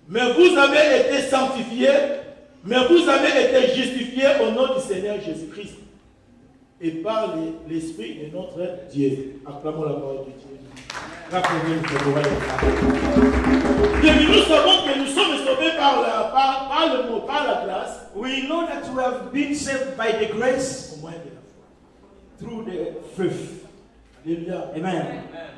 A: mais vous avez été sanctifiés, mais vous avez été justifiés au nom du Seigneur Jésus-Christ et par l'Esprit de notre Dieu. Acclamons la parole de Dieu. Et nous savons que nous sommes sauvés par le mot, par la grâce.
C: We know that we have been saved by the grace
A: Au moyen de la foi.
C: through the faith.
A: Alléluia.
C: Amen.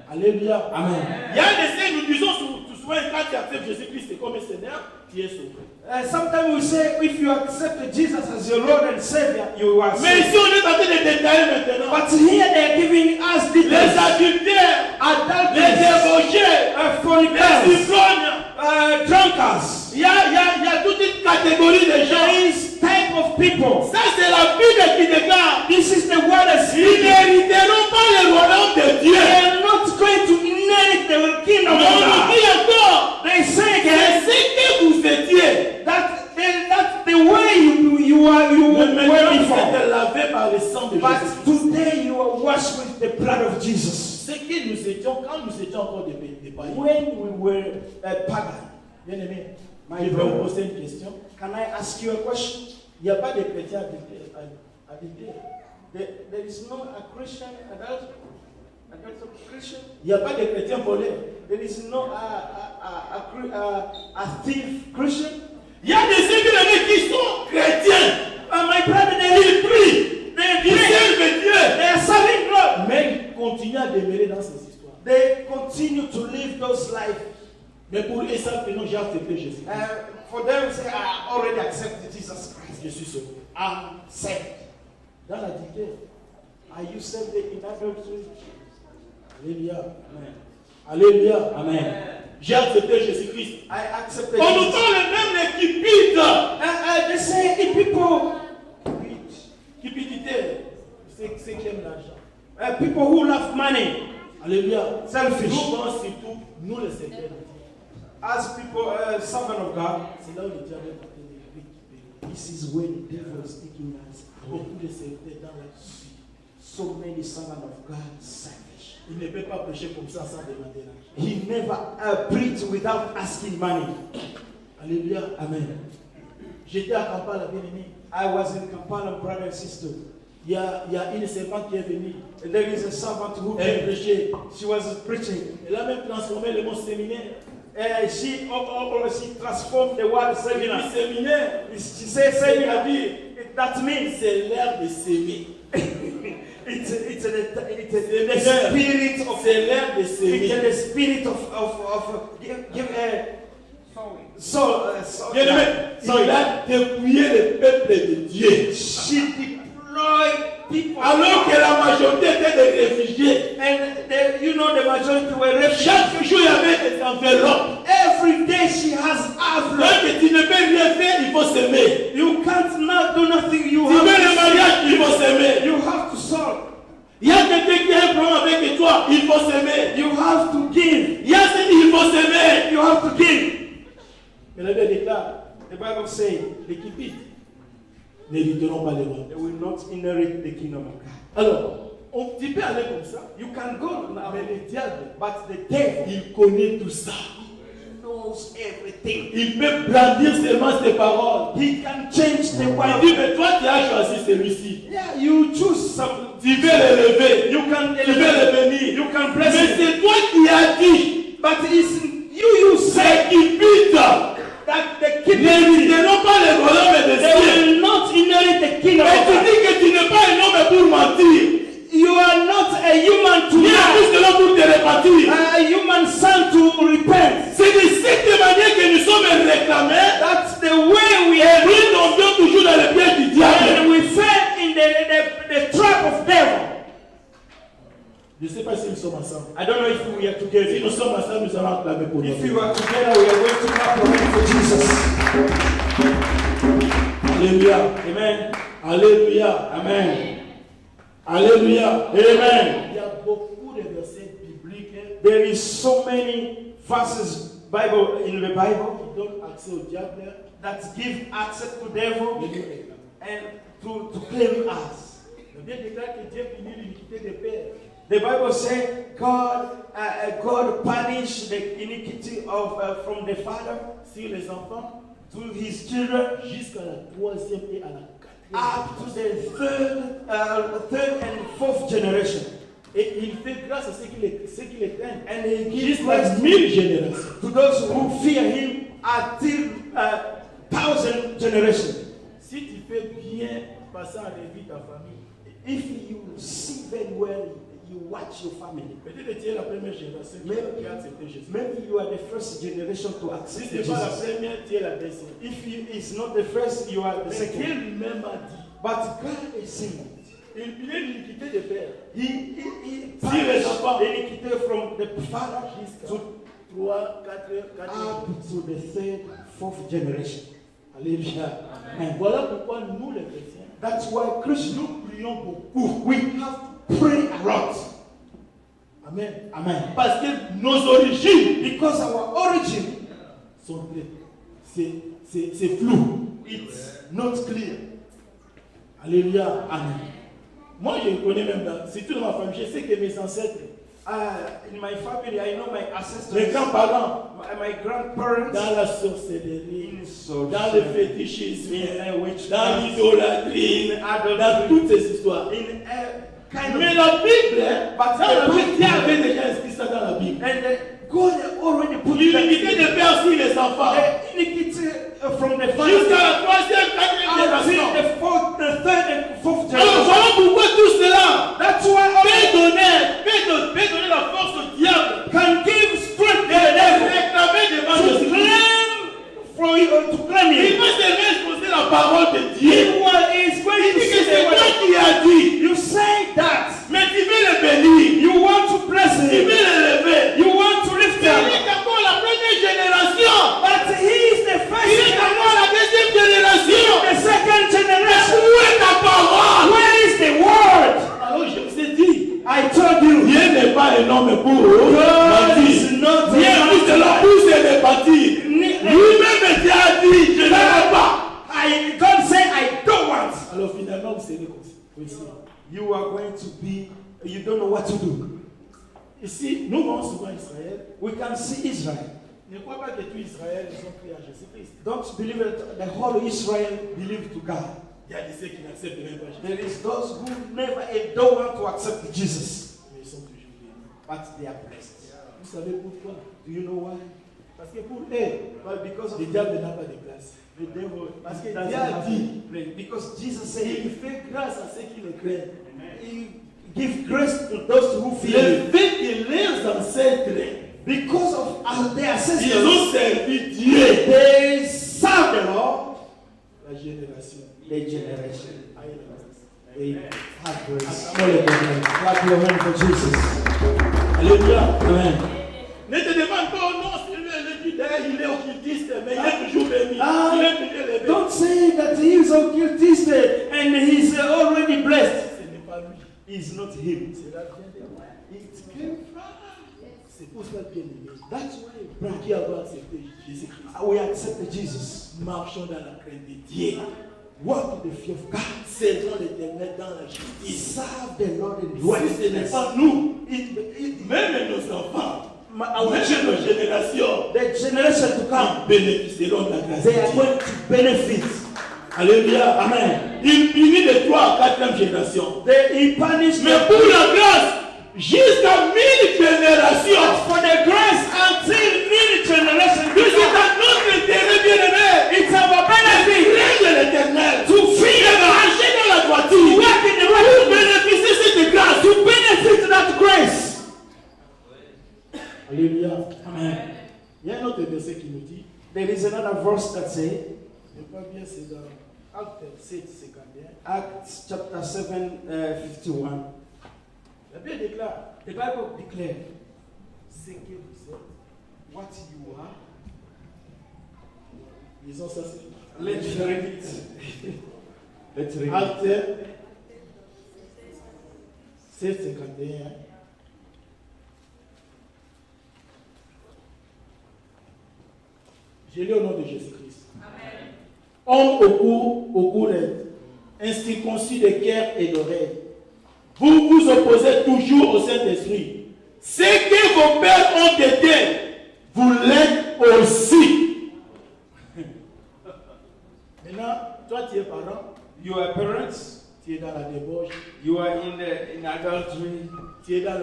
A: Alléluia.
C: Amen.
A: Il y a des signes, nous disons souvent, quand tu acceptes Jésus-Christ comme Seigneur, tu es sauvé.
C: Sometimes we say, if you accept Jesus as your Lord and Savior, you are
A: Mais
C: saved.
A: ici, on est en train de détailler maintenant.
C: But here they are giving us
A: Les
C: details.
A: adultères, les
C: Adulteries,
A: débauchés,
C: fornicators,
A: les ivrognes.
C: drunkards.
A: Il y a toute une catégorie de gens.
C: There is type of people.
A: Ça, c'est la Bible qui déclare.
C: This is the word of
A: Ils
C: speaking.
A: n'hériteront pas le royaume de Dieu.
C: They are not going to inherit the kingdom
A: On
C: of
A: nous
C: God.
A: dit encore,
C: They say
A: c'est
C: again
A: ce que vous étiez.
C: that's the way you were
A: Mais maintenant,
C: before.
A: vous êtes lavés par le sang de
C: But
A: Jésus.
C: today you are washed with the blood of Jesus.
A: Ce que nous étions quand nous étions encore des païens.
C: When we were pagan,
A: Bien aimé,
C: My
A: je vais
C: brother.
A: vous poser une question.
C: can I ask you a question?
A: Il n'y a pas de chrétiens adultères.
C: There is no a Christian adult Christian.
A: Il n'y a pas de chrétiens voleurs.
C: There is no a thief Christian.
A: Il y a des églises qui sont chrétiens.
C: My brother,
A: Ils prient.
C: they
A: Ils servent Dieu.
C: are serving God.
A: Mais ils continuent à demeurer dans ces histoires.
C: They continue to live those lives.
A: Mais pour eux, ça, non, j'ai accepté Jésus.
C: For them, say, I already accepted Jesus Christ.
A: Je suis sauvé.
C: I'm saved.
A: Dans la dictée.
C: Are you saved in adultery?
A: Alléluia.
C: Amen.
A: Alléluia.
C: Amen.
A: J'ai accepté Jésus-Christ.
C: I accepted
A: On nous
C: Jesus.
A: parle même des cupides.
C: They say the people,
A: Cupidité, c'est ceux qui aiment l'argent.
C: people who love money,
A: Alléluia.
C: selfish,
A: Nous pensons surtout, nous les serviteurs de Dieu.
C: as people, servant of God.
A: C'est là où le diable est en train de récupérer.
C: This is where the devil is taking us.
A: Beaucoup de serviteurs dans la vie.
C: So many servants of God selfish.
A: Il ne peut pas prêcher comme ça sans demander l'argent.
C: He never preached without asking money.
A: Alléluia.
C: Amen.
A: J'étais à Kampala, bien aimé.
C: I was in Kampala, brother and sister.
A: Il y a une servante qui est venue.
C: And there is a servant who
A: Elle
C: came.
A: prêchait.
C: She was preaching.
A: Elle a même transformé le mot séminaire.
C: She transformed the word
A: Et
C: seminar.
A: puis séminaire,
C: She said seminar.
A: c'est-à-dire,
C: That means
A: c'est l'ère de s'aimer.
C: it's the spirit of
A: C'est l'ère de
C: it's
A: s'aimer.
C: the spirit of
A: Bien aimé, il a dépouillé le peuple de Dieu.
C: she deployed people.
A: Alors que la majorité était des réfugiés.
C: And the majority were refugees.
A: Chaque jour, il y avait des enveloppes.
C: Every day she has envelope.
A: Donc, tu ne peux rien faire, il faut s'aimer.
C: You can't not do nothing. You
A: Tu veux le
C: have
A: mariage, il faut s'aimer.
C: you have to solve.
A: qu'il y a un problème avec toi, il faut s'aimer.
C: You have to give.
A: Il y a ce il faut s'aimer.
C: You have to give.
A: Mais la Bible déclare,
C: The Bible says
A: les Kipites n'hériteront pas les rois.
C: they will not inherit the kingdom of God.
A: Alors, tu peux aller comme ça,
C: You can go now,
A: mais le diable,
C: but the devil
A: il connaît tout ça.
C: knows everything.
A: Il peut brandir seulement ses paroles.
C: He can change the
A: Il
C: world.
A: dit, mais toi, tu as choisi celui-ci.
C: Yeah, you choose some.
A: Tu veux l'élever.
C: You can
A: Tu veux le bénir.
C: You can
A: Mais
C: bless it.
A: c'est toi qui as dit,
C: But it's you say
A: c'est qui pite.
C: that the kingdom
A: N'hériteront pas les royaumes des
C: they
A: cieux.
C: will not inherit the kingdom
A: Et
C: of
A: tu
C: God.
A: dis que tu n'es pas un homme pour mentir.
C: You are not a human to
A: Ni un
C: lie.
A: fils de l'homme pour te repentir.
C: A human son to repent.
A: C'est de cette manière que nous sommes réclamés.
C: That's the way we
A: Et
C: are.
A: nous tombions toujours dans le piège du diable.
C: And we fell in the trap of devil.
A: Je ne sais pas si nous sommes ensemble.
C: I don't know if we are
A: Si
C: together.
A: nous sommes ensemble, nous allons acclamer pour
C: If we
A: nous.
C: are together, we are going to clap our hands for Jesus.
A: Alléluia.
C: Amen.
A: Alléluia.
C: Amen.
A: Alléluia.
C: Amen.
A: Il y a beaucoup de versets bibliques
C: There is so many verses Bible in the Bible
A: qui donnent accès au diable
C: that give access to
A: de
C: devil
A: nous réclamer.
C: and to claim us.
A: La Bible déclare que Dieu punit l'iniquité des pères.
C: The Bible says God punished the iniquity of from the father
A: Sur les enfants,
C: to his children
A: jusqu'à la troisième et à la quatrième.
C: up to the third and fourth generation.
A: Et il fait grâce à ceux qui les craignent.
C: And he gives
A: Jusqu'à
C: grace
A: 1000 générations.
C: to those who fear him until 1,000 generations.
A: Si tu fais bien passer en revue ta famille,
C: If you see very well, you watch your family.
A: peut-être que tu es la première génération qui a accepté Jésus.
C: Maybe you are the first generation to
A: Si
C: accept
A: tu n'es pas la
C: Jesus.
A: première, tu es la deuxième.
C: If you is not the first, you are the
A: Mais Dieu
C: second.
A: lui-même a dit,
C: But God is saying,
A: il punit l'iniquité des pères.
C: He
A: Si les enfants-
C: punished iniquity from the father
A: Jusqu'à
C: to
A: 3, 4,
C: up to the third, fourth generation.
A: Alléluia.
C: Amen.
A: Voilà pourquoi nous les chrétiens,
C: That's why Christians,
A: nous prions beaucoup.
C: we have to pray a lot.
A: Amen.
C: Amen.
A: Parce que nos origines
C: Because our origin,
A: sont c'est flou.
C: it's not clear.
A: Alléluia.
C: Amen.
A: Moi, je connais même, surtout dans ma famille, je sais que mes ancêtres,
C: In my family, I know my ancestors,
A: mes grands-parents,
C: my grandparents,
A: dans la sorcellerie,
C: in sorcery,
A: dans le fétichisme,
C: in
A: dans
C: witchcraft,
A: l'idolâtrie,
C: in adultery,
A: dans toutes ces histoires.
C: in kind
A: Mais
C: of.
A: la Bible,
C: But
A: dans la
C: the
A: Bible,
C: Bible-
A: Dieu avait déjà inscrit ça dans la Bible.
C: And God already put
A: L'iniquité des pères sur les enfants.
C: the iniquity from the
A: Jusqu'à
C: father
A: la troisième, quatrième génération.
C: until the third and fourth
A: Alors
C: generation.
A: voilà pourquoi tout cela
C: That's why
A: peut
C: God
A: donner la force au diable
C: can give strength to
A: de
C: the devil
A: réclamer devant
C: to
A: Jésus.
C: claim for you, to claim
A: Il
C: you.
A: va se exposer la parole de Dieu.
C: He is going
A: Il
C: to
A: dit que
C: say
A: c'est
C: the
A: toi
C: word.
A: qui as dit.
C: You say that.
A: Mais tu veux le bénir.
C: You want to bless
A: Tu
C: him.
A: veux l'élever.
C: You want to lift
A: Mais il
C: him.
A: est encore la première génération.
C: But he is the first
A: Il est encore la deuxième génération.
C: the second generation.
A: Où est ta parole?
C: Where is the word?
A: Alors je vous ai dit,
C: I told you.
A: Dieu n'est pas un homme pour
C: God
A: mentir.
C: is not
A: Dieu est plus de la pousse et de bâtir. Lui-même Dieu a dit, je ne veux pas.
C: God said, I don't want.
A: Alors finalement, vous serez comme ici.
C: You are going to be, you don't know what to do.
A: Ici, nous voyons souvent Israël.
C: We can see Israel.
A: Ne crois pas que tout Israël ils ont cru à Jésus-Christ.
C: Don't believe that the whole Israel believe to God.
A: Il y a des ceux qui n'acceptent même pas Jésus.
C: There is those who never don't want to accept Jesus,
A: Mais ils sont toujours bénis.
C: but they are blessed.
A: Vous savez pourquoi?
C: Do you know why?
A: Parce que pour eux,
C: Well, because of
A: le diable n'a pas de place.
C: the devil.
A: Parce que
C: doesn't
A: Dieu a
C: have
A: dit,
C: a place. Because Jesus
A: il
C: said,
A: fait grâce à ceux qui le craignent.
C: He give grace to those who fear
A: Le
C: Him.
A: fait que les ancêtres,
C: Because of their
A: ils
C: ancestors,
A: ont servi Dieu.
C: they serve the Lord.
A: La génération.
C: The generation.
A: a eu la grâce.
C: They have grace.
A: Acclamons-le.
C: Clap your hand for Jesus.
A: Alléluia.
C: Amen.
A: Ne te demande pas, oh non, c'est lui, il est occultiste, mais il est toujours béni.
C: Ah,
A: Il est toujours élevé.
C: don't say that he is occultist and he's already blessed.
A: Ce n'est pas lui.
C: is not him.
A: Cela vient de moi.
C: It came from.
A: C'est pour cela, bien aimé.
C: That's why,
A: Pour qui avoir accepté Jésus-Christ.
C: we accepted Jesus.
A: Marchons dans la crainte de Dieu.
C: Walk in the fear of God.
A: Servons l'Éternel dans la justice.
C: Serve the Lord in
A: Si ce n'est
C: righteousness.
A: pas nous, même nos enfants, même nos générations,
C: The generation to come,
A: bénéficieront de la grâce de
C: they are
A: Dieu.
C: going to benefit.
A: Alléluia.
C: Amen.
A: Il punit de 3 à 4e génération.
C: He punished
A: Mais pour la grâce, jusqu'à 1000 générations.
C: for the grace until many generations.
A: C'est à notre intérêt, bien-aimé.
C: It's our benefit
A: Craindre l'Éternel.
C: to fear
A: Et
C: God,
A: marcher dans la
C: to
A: droiture.
C: walk in the
A: Pour
C: right,
A: bénéficier de cette grâce.
C: to benefit that grace.
A: Alléluia. Amen. Il y a un autre verset qui nous dit,
C: There is another verse that says,
A: je ne sais pas bien, c'est dans Actes 7, 51.
C: Acts chapter 7, 51.
A: La Bible déclare,
C: The Bible declares
A: ce que vous êtes.
C: what you are.
A: Disons ça, c'est
C: Let's read it. Let's read it.
A: Actes 7, 51. Je lis au nom de Jésus-Christ. Homme au cours incirconcis de cœur et d'oreille, vous vous opposez toujours au Saint-Esprit. Ce que vos pères ont été, vous l'êtes aussi. Maintenant, toi tu es parent,
C: You are parents.
A: tu es dans la débauche,
C: You are in adultery.
A: tu es dans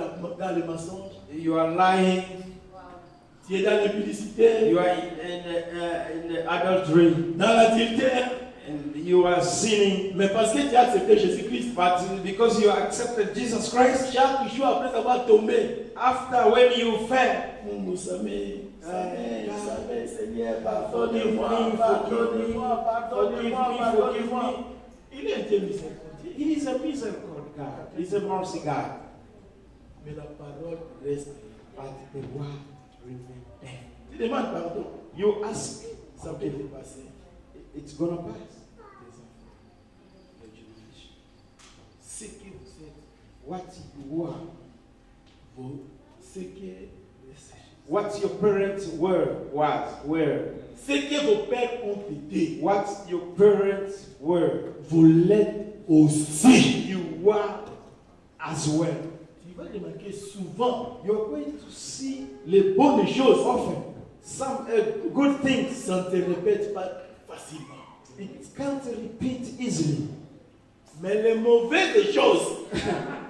A: le mensonge,
C: You are lying.
A: tu es dans l'impudicité,
C: You are in adultery.
A: dans l'adultère.
C: And you are sinning.
A: Mais parce que tu as accepté Jésus-Christ,
C: But because you accepted Jesus Christ,
A: chaque jour après avoir tombé,
C: after when you fell,
A: nous sommes, Seigneur,
C: forgive me.
A: Il est un Dieu miséricordieux.
C: He is a misericord God. He is a mercy God.
A: Mais la parole reste.
C: But the word remains there.
A: Tu demandes pardon,
C: You ask,
A: ça peut dépasser
C: it's gonna pass.
A: tes enfants. Ce que vous êtes,
C: What you are,
A: ce que
C: what your parents were,
A: ce que vos pères ont été,
C: what your parents were,
A: vous l'êtes aussi.
C: you are as well.
A: Tu vas remarquer souvent
C: You're going to see
A: les bonnes choses
C: often some good things.
A: ça ne se répète pas facilement.
C: It can't repeat easily.
A: Mais les mauvaises choses,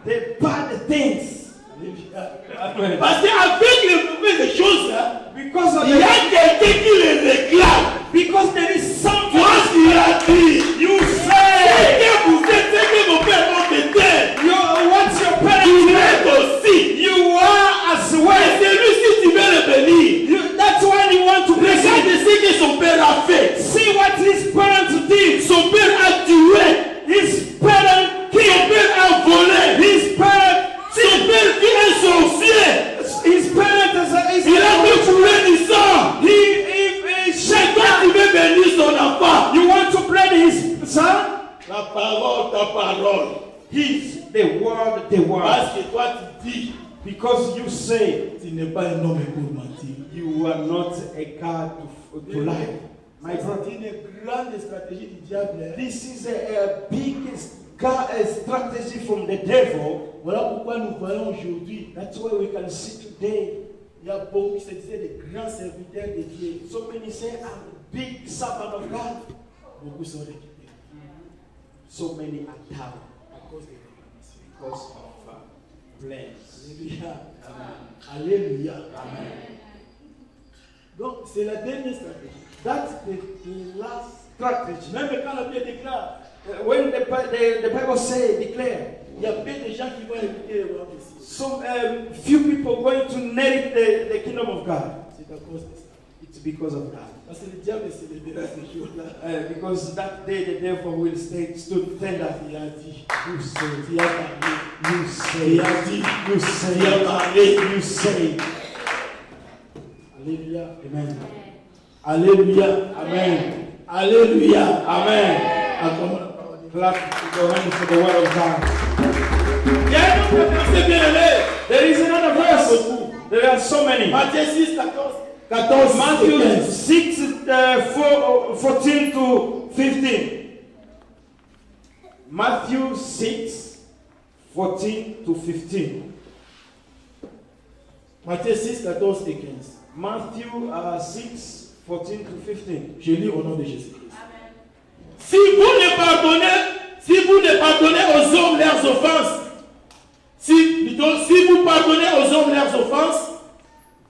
C: The bad things.
A: Alléluia. Parce qu'avec les mauvaises choses, là,
C: Because of
A: il y a quelqu'un qui les réclame.
C: because there is something
A: Toi, tu as dit,
C: you
A: ce
C: say.
A: que vous êtes, ce que vos pères ont été,
C: What's your
A: tu
C: parents
A: l'êtes aussi.
C: You are as
A: Et
C: well.
A: celui-ci, tu veux le bénir.
C: That's why you want to bless
A: Regarde
C: him.
A: ce que son père a fait.
C: See what his parents did.
A: Son père a tué.
C: His parents
A: Son père a volé.
C: His parents.
A: Son père fut un sorcier.
C: His parents is
A: Il a fait couler du sang.
C: he
A: C'est toi qui veux bénir son enfant.
C: You want to bless his son?
A: La parole, ta parole.
C: His the word.
A: Parce que toi tu dis,
C: Because you say
A: tu n'es pas un homme pour mentir.
C: you are not a God to lie. My brother,
A: C'est une grande stratégie du diable.
C: this is a big strategy from the devil.
A: Voilà pourquoi nous voyons aujourd'hui,
C: That's why we can see today.
A: il y a beaucoup qui se disaient des grands serviteurs de Dieu.
C: So many say, I'm a big servant of God.
A: Beaucoup sont récupérés
C: So many are down
A: à cause des réclamations.
C: because of blames.
A: Alléluia. Alléluia. Amen. Donc, c'est la dernière stratégie.
C: That's the last strategy.
A: Même quand la Bible déclare,
C: When the Bible say, declare,
A: il y a peu de gens qui vont éviter le royaume des cieux.
C: some few people going to inherit the kingdom of God.
A: C'est à cause de ça.
C: It's because of that.
A: Parce que le diable célébrera ces jours-là.
C: Because that day the devil will stood tender.
A: Il a dit,
C: You say,
A: il a parlé,
C: you
A: il
C: say,
A: a dit,
C: you
A: il a
C: say,
A: parlé.
C: you say.
A: Alléluia.
C: Amen.
A: Alléluia.
C: Amen.
A: Alléluia.
C: Amen.
A: Acclamons la parole de Dieu.
C: Clap your hands for the word of God. Il y a un autre verset.
A: C'est bien aimé.
C: There is another verse.
A: Beaucoup.
C: There are so many.
A: Matthieu 6, 14,
C: Matthew
A: 15.
C: 6, 14 to 15. Matthew 6, 14 to 15.
A: Matthieu 6, 14 et 15.
C: Matthew 6, 14 to 15.
A: Je lis au nom de Jésus-Christ. Si vous ne pardonnez aux hommes leurs offenses, si vous pardonnez aux hommes leurs offenses,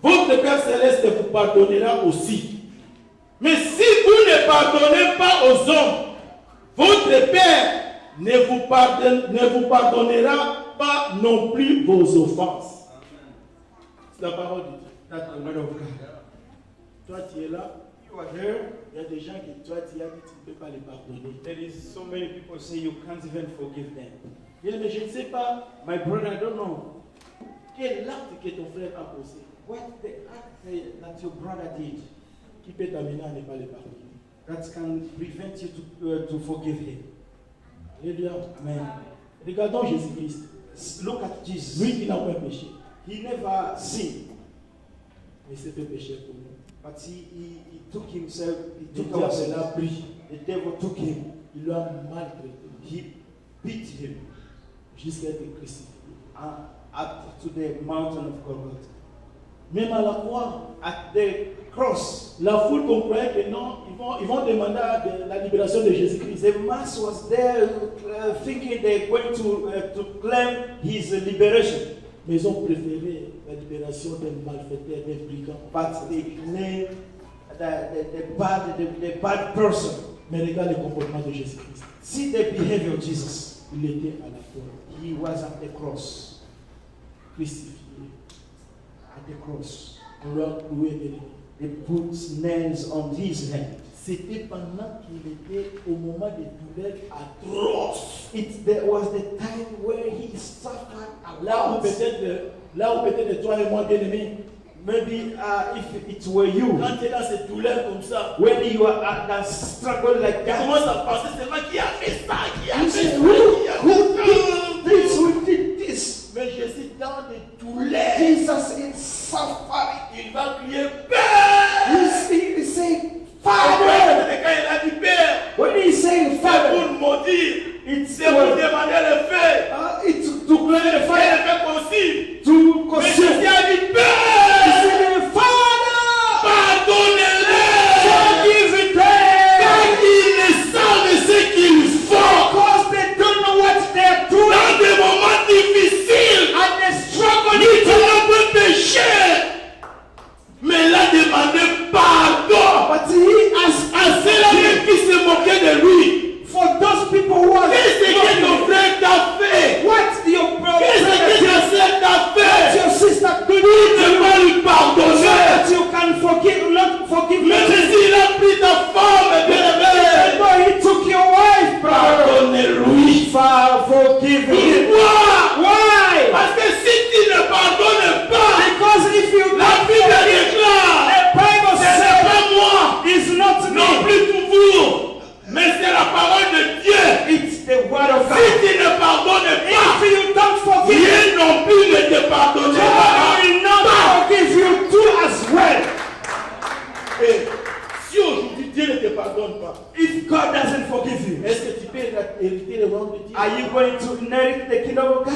A: votre Père Céleste vous pardonnera aussi. Mais si vous ne pardonnez pas aux hommes, votre Père ne vous pardonnera pas non plus vos offenses. C'est la parole de Dieu.
C: That's the word of God.
A: Toi, tu es là.
C: You are here.
A: Il y a des gens qui, toi, tu as dit tu ne peux pas les pardonner.
C: There is so many people say you can't even forgive them.
A: Bien, mais je ne sais pas
C: My brother, I don't know
A: quel acte que ton frère a posé
C: what the act that your brother did
A: qui peut t'amener à ne pas les pardonner.
C: that can prevent you to forgive him.
A: Alléluia.
C: Amen.
A: Regardons Jésus-Christ.
C: Look at Jesus.
A: Lui qui n'a pas péché,
C: He never sinned,
A: mais s'est fait pécher pour nous.
C: but he took himself, he
A: Le
C: took
A: diable
C: ourselves.
A: l'a pris.
C: The devil took him.
A: Il l'a maltraité
C: He beat him
A: jusqu'à être crucifié.
C: up to the mountain of Golgotha.
A: Même à la croix,
C: At the cross,
A: la foule comprenait que non, ils vont demander la libération de Jésus-Christ.
C: the mass was there thinking they're going to claim his liberation.
A: Mais ils ont préféré la libération d'un malfaiteur, d'un brigand.
C: But they claim the bad person.
A: Mais regarde le comportement de Jésus-Christ.
C: See the behavior of Jesus.
A: Il était à la croix,
C: He was at the cross.
A: crucifié.
C: At the cross.
A: On l'a cloué et mis.
C: They put nails on his hand.
A: C'était pendant qu'il était au moment des douleurs atroces.
C: There was the time where he suffered a
A: Là où
C: lot.
A: peut-être toi et moi, bien aimés,
C: Maybe if it were you,
A: quand tu es dans cette douleur comme ça,
C: when you are at that struggle like
A: tu
C: that,
A: commences à penser seulement qui a fait ça, qui a
C: you
A: fait
C: say,
A: ça,
C: who
A: qui a fait ça.
C: who did this?
A: Mais Jésus dans des douleurs,
C: Jesus is suffering.
A: il va crier Père.
C: He say,
A: Father.
C: Father.
A: Quand il a dit Père,
C: When he say
A: c'est
C: Father,
A: pour maudire,
C: it's
A: c'est pour demander le feu.
C: it's to claim the
A: Le
C: fire,
A: feu consigne.
C: to
A: Mais Jésus
C: consume.
A: a dit
C: He
A: Père,
C: said, Father,
A: pardonnez-les.
C: forgive it
A: Car
C: them,
A: ils ne savent ce qu'ils font.
C: because they don't know what they're doing.
A: Dans des moments difficiles,
C: And they struggle
A: lui qui
C: with
A: n'a pas péché, mais il a demandé pardon
C: But he has
A: à ceux-là même qui se moquaient de lui.
C: for those people who are
A: Qu'est-ce que ton frère t'a fait?
C: what your brother
A: Qu'est-ce que ta sœur t'a
C: what
A: fait?
C: your sister
A: Pour
C: did
A: ne pas lui
C: so
A: pardonner.
C: that you can not forgive
A: Mais
C: them.
A: Jésus, il a pris ta femme, bien-aimée.
C: No, he took your wife, brother.
A: Pardonnez-lui.
C: Forgive him.
A: Pourquoi?
C: Why?
A: Parce que si tu ne pardonnes pas,
C: Because if you
A: la Bible déclare,
C: the Bible
A: ce n'est
C: says
A: pas moi,
C: it's not
A: non
C: me,
A: plus pour vous, mais c'est la parole de Dieu.
C: it's the word of
A: Si
C: God.
A: tu ne pardonnes pas,
C: If you don't forgive,
A: Dieu non plus ne te pardonnera
C: God will not
A: pas.
C: forgive you too as well.
A: Et si aujourd'hui Dieu ne te pardonne pas,
C: If God doesn't forgive you,
A: est-ce que tu peux hériter le royaume de Dieu?
C: are you going to inherit the kingdom of God?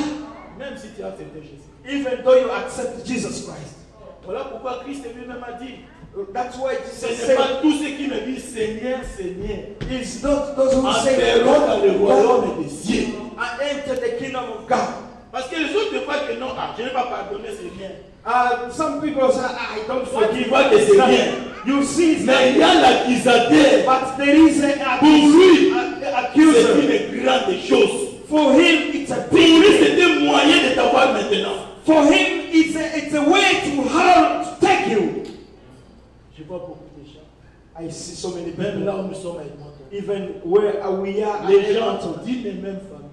A: Même si tu as accepté Jésus.
C: Even though you accept Jesus Christ.
A: Voilà pourquoi Christ lui-même a dit,
C: That's why
A: ce
C: Jesus
A: n'est
C: said,
A: pas tous ceux qui me disent Seigneur, Seigneur,
C: it's not those who say,
A: entreront dans le
C: God,
A: royaume des cieux.
C: and enter the kingdom of God.
A: Parce que les autres voient que non, je ne vais pas pardonner, c'est bien.
C: Some people say, I don't
A: Toi, tu
C: forgive.
A: vois que c'est bien.
C: You see, it's
A: Mais il y
C: not,
A: a l'accusateur.
C: but there is
A: Pour lui,
C: an
A: c'est
C: accuser.
A: une grande chose.
C: For him, it's a
A: Pour lui,
C: big.
A: c'est un moyen de t'avoir maintenant.
C: For him, it's a way to how to take you.
A: Je vois beaucoup de gens.
C: I see so many
A: Même
C: people.
A: là où nous sommes à Edmonton.
C: Even where we are,
A: Les gens d'une même famille.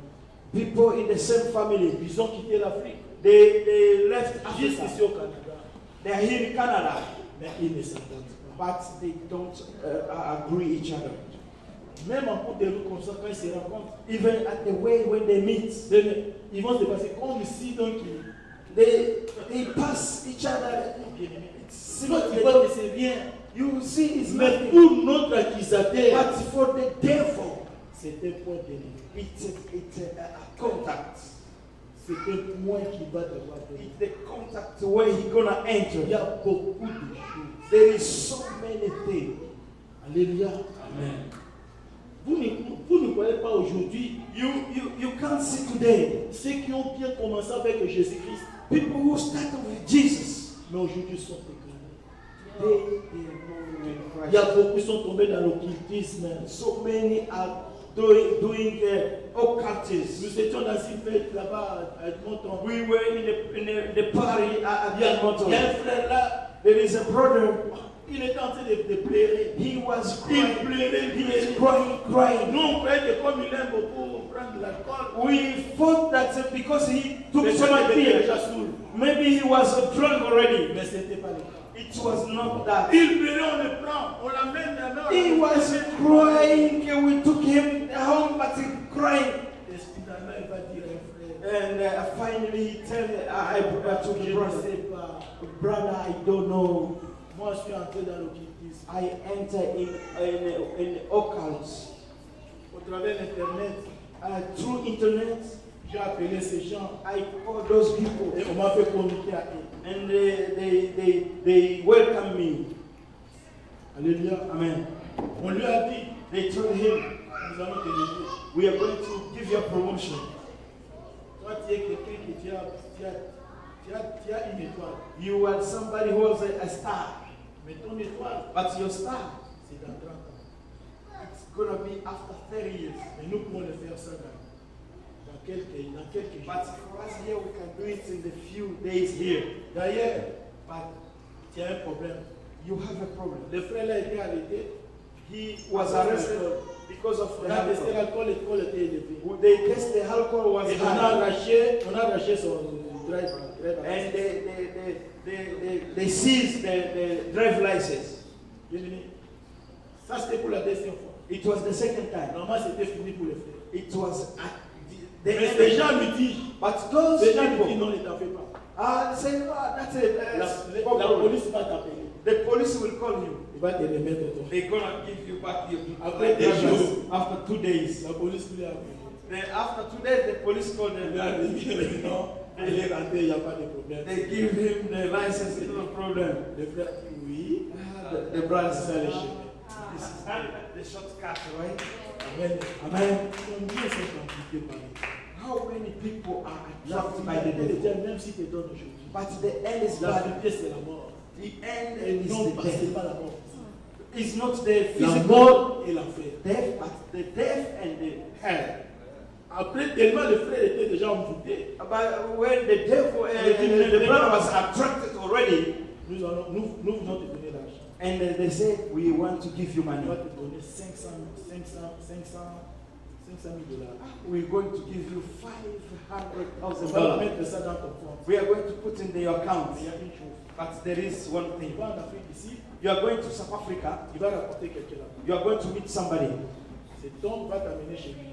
C: people in the same family,
A: Ils ont quitté l'Afrique.
C: they left
A: Juste
C: Africa.
A: ici au Canada.
C: They are here in Canada,
A: Mais ils ne s'entendent pas.
C: but they don't agree each other.
A: Même en cours de route comme ça, quand ils se rencontrent,
C: even at the way when they meet,
A: ils vont se passer comme si donc
C: they pass each other.
A: sinon tu vois que c'est bien.
C: You see, it's
A: Mais
C: nothing.
A: pour notre accusateur,
C: But for the devil,
A: c'est un point de
C: it's a contact.
A: c'est un point qui va devoir donner.
C: It's the contact where he gonna
A: Il y
C: enter.
A: a beaucoup de choses.
C: There is so many things.
A: Alléluia.
C: Amen.
A: Vous ne croyez pas aujourd'hui,
C: You can't see today
A: ceux qui ont bien commencé avec Jésus-Christ,
C: people who started with Jesus.
A: mais aujourd'hui sont éclatés.
C: They are no longer in
A: Il y a
C: Christ.
A: beaucoup qui sont tombés dans l'occultisme.
C: So many are doing occultism.
A: Nous étions dans une fête là-bas à Edmonton.
C: We were in the party at
A: Il y a
C: Edmonton.
A: un frère là,
C: There is a brother.
A: il était en train de pleurer.
C: He was
A: Il
C: crying.
A: pleurait,
C: He is
A: pleurait.
C: crying.
A: Nous on croyait que comme il aime beaucoup prendre l'alcool,
C: We thought that because he took
A: mais
C: so much
A: il était
C: beer,
A: déjà saoul.
C: maybe he was drunk already.
A: Mais ce n'était pas le cas.
C: It was not that.
A: Il pleurait, on le prend, on l'amène là-bas.
C: He was crying. We took him home, but he crying.
A: Et finalement, il va dire à un frère,
C: And finally, he tell to
A: je
C: the
A: ne
C: brother,
A: sais pas.
C: brother, I don't know.
A: Moi, je suis entré dans l'occultisme.
C: I enter in occult
A: Au travers d'Internet,
C: through internet.
A: j'ai appelé ces gens
C: I call those people,
A: et on m'a fait communiquer à eux.
C: and they welcome me.
A: Alléluia.
C: Amen.
A: On lui a dit,
C: They told him,
A: nous allons te léger.
C: we are going to give you a promotion.
A: Toi, tu es quelqu'un qui tu as une étoile.
C: You are somebody who was a star,
A: Mais ton étoile,
C: but your star,
A: c'est dans 30 ans.
C: it's gonna be after 30 years.
A: Mais nous pouvons le faire ça dans quelques jours.
C: But for us here, we can do it in the few days here.
A: D'ailleurs,
C: But
A: tu as un problème.
C: you have a problem.
A: Le frère là a été arrêté.
C: He was arrested because of
A: On
C: the
A: a testé
C: alcohol.
A: l'alcool était élevé.
C: They test the alcohol was
A: Et on a
C: high,
A: arraché son drive.
C: and they seized the drive license.
A: Bien-aimé, ça c'était pour la deuxième fois.
C: It was the second time.
A: Normalement c'était fini pour les frères.
C: It was at the
A: Mais les
C: end.
A: gens lui disent,
C: But those
A: les gens lui disent
C: people
A: non, ne t'en fais pas.
C: say, oh, that's
A: La
C: it.
A: police va t'appeler.
C: The police will call you.
A: Il va te remettre ton.
C: They're gonna give you back your
A: Après des
C: driver's
A: jours.
C: after 2 days.
A: La police lui a appelé.
C: Then after 2 days, the police called
A: Il a
C: them.
A: dit non, il est rentré, il n'y a pas de problème.
C: They give him the license, no problem.
A: Le frère dit oui.
C: The brother
A: C'est ça
C: said,
A: le chemin.
C: this is the shortcut, right?
A: Amen.
C: Amen.
A: Combien sont impliqués par lui?
C: How many people are
A: La
C: attracted by the
A: finalité,
C: devil?
A: même si tu te donnes aujourd'hui,
C: But the end is
A: la
C: bad.
A: finalité c'est la mort.
C: The end
A: Et
C: is
A: non,
C: the
A: c'est
C: death.
A: pas la mort.
C: It's not the
A: La
C: physical
A: mort et l'enfer.
C: death, but the death and the hell.
A: Après, tellement le frère était déjà envoûté,
C: But when the devil, the brother was attracted already,
A: nous venons te donner l'argent.
C: and they said, we want to give you
A: On
C: money.
A: va te donner 500 000 dollars.
C: We're going to give you
A: On va
C: $500,000.
A: mettre ça dans ton compte.
C: We are going to put in your account.
A: Mais il y a une chose.
C: But there is one
A: Il
C: thing.
A: va en Afrique ici,
C: You are going to South Africa.
A: il va rencontrer quelqu'un là.
C: You are going to meet somebody.
A: Cet homme va t'amener chez lui.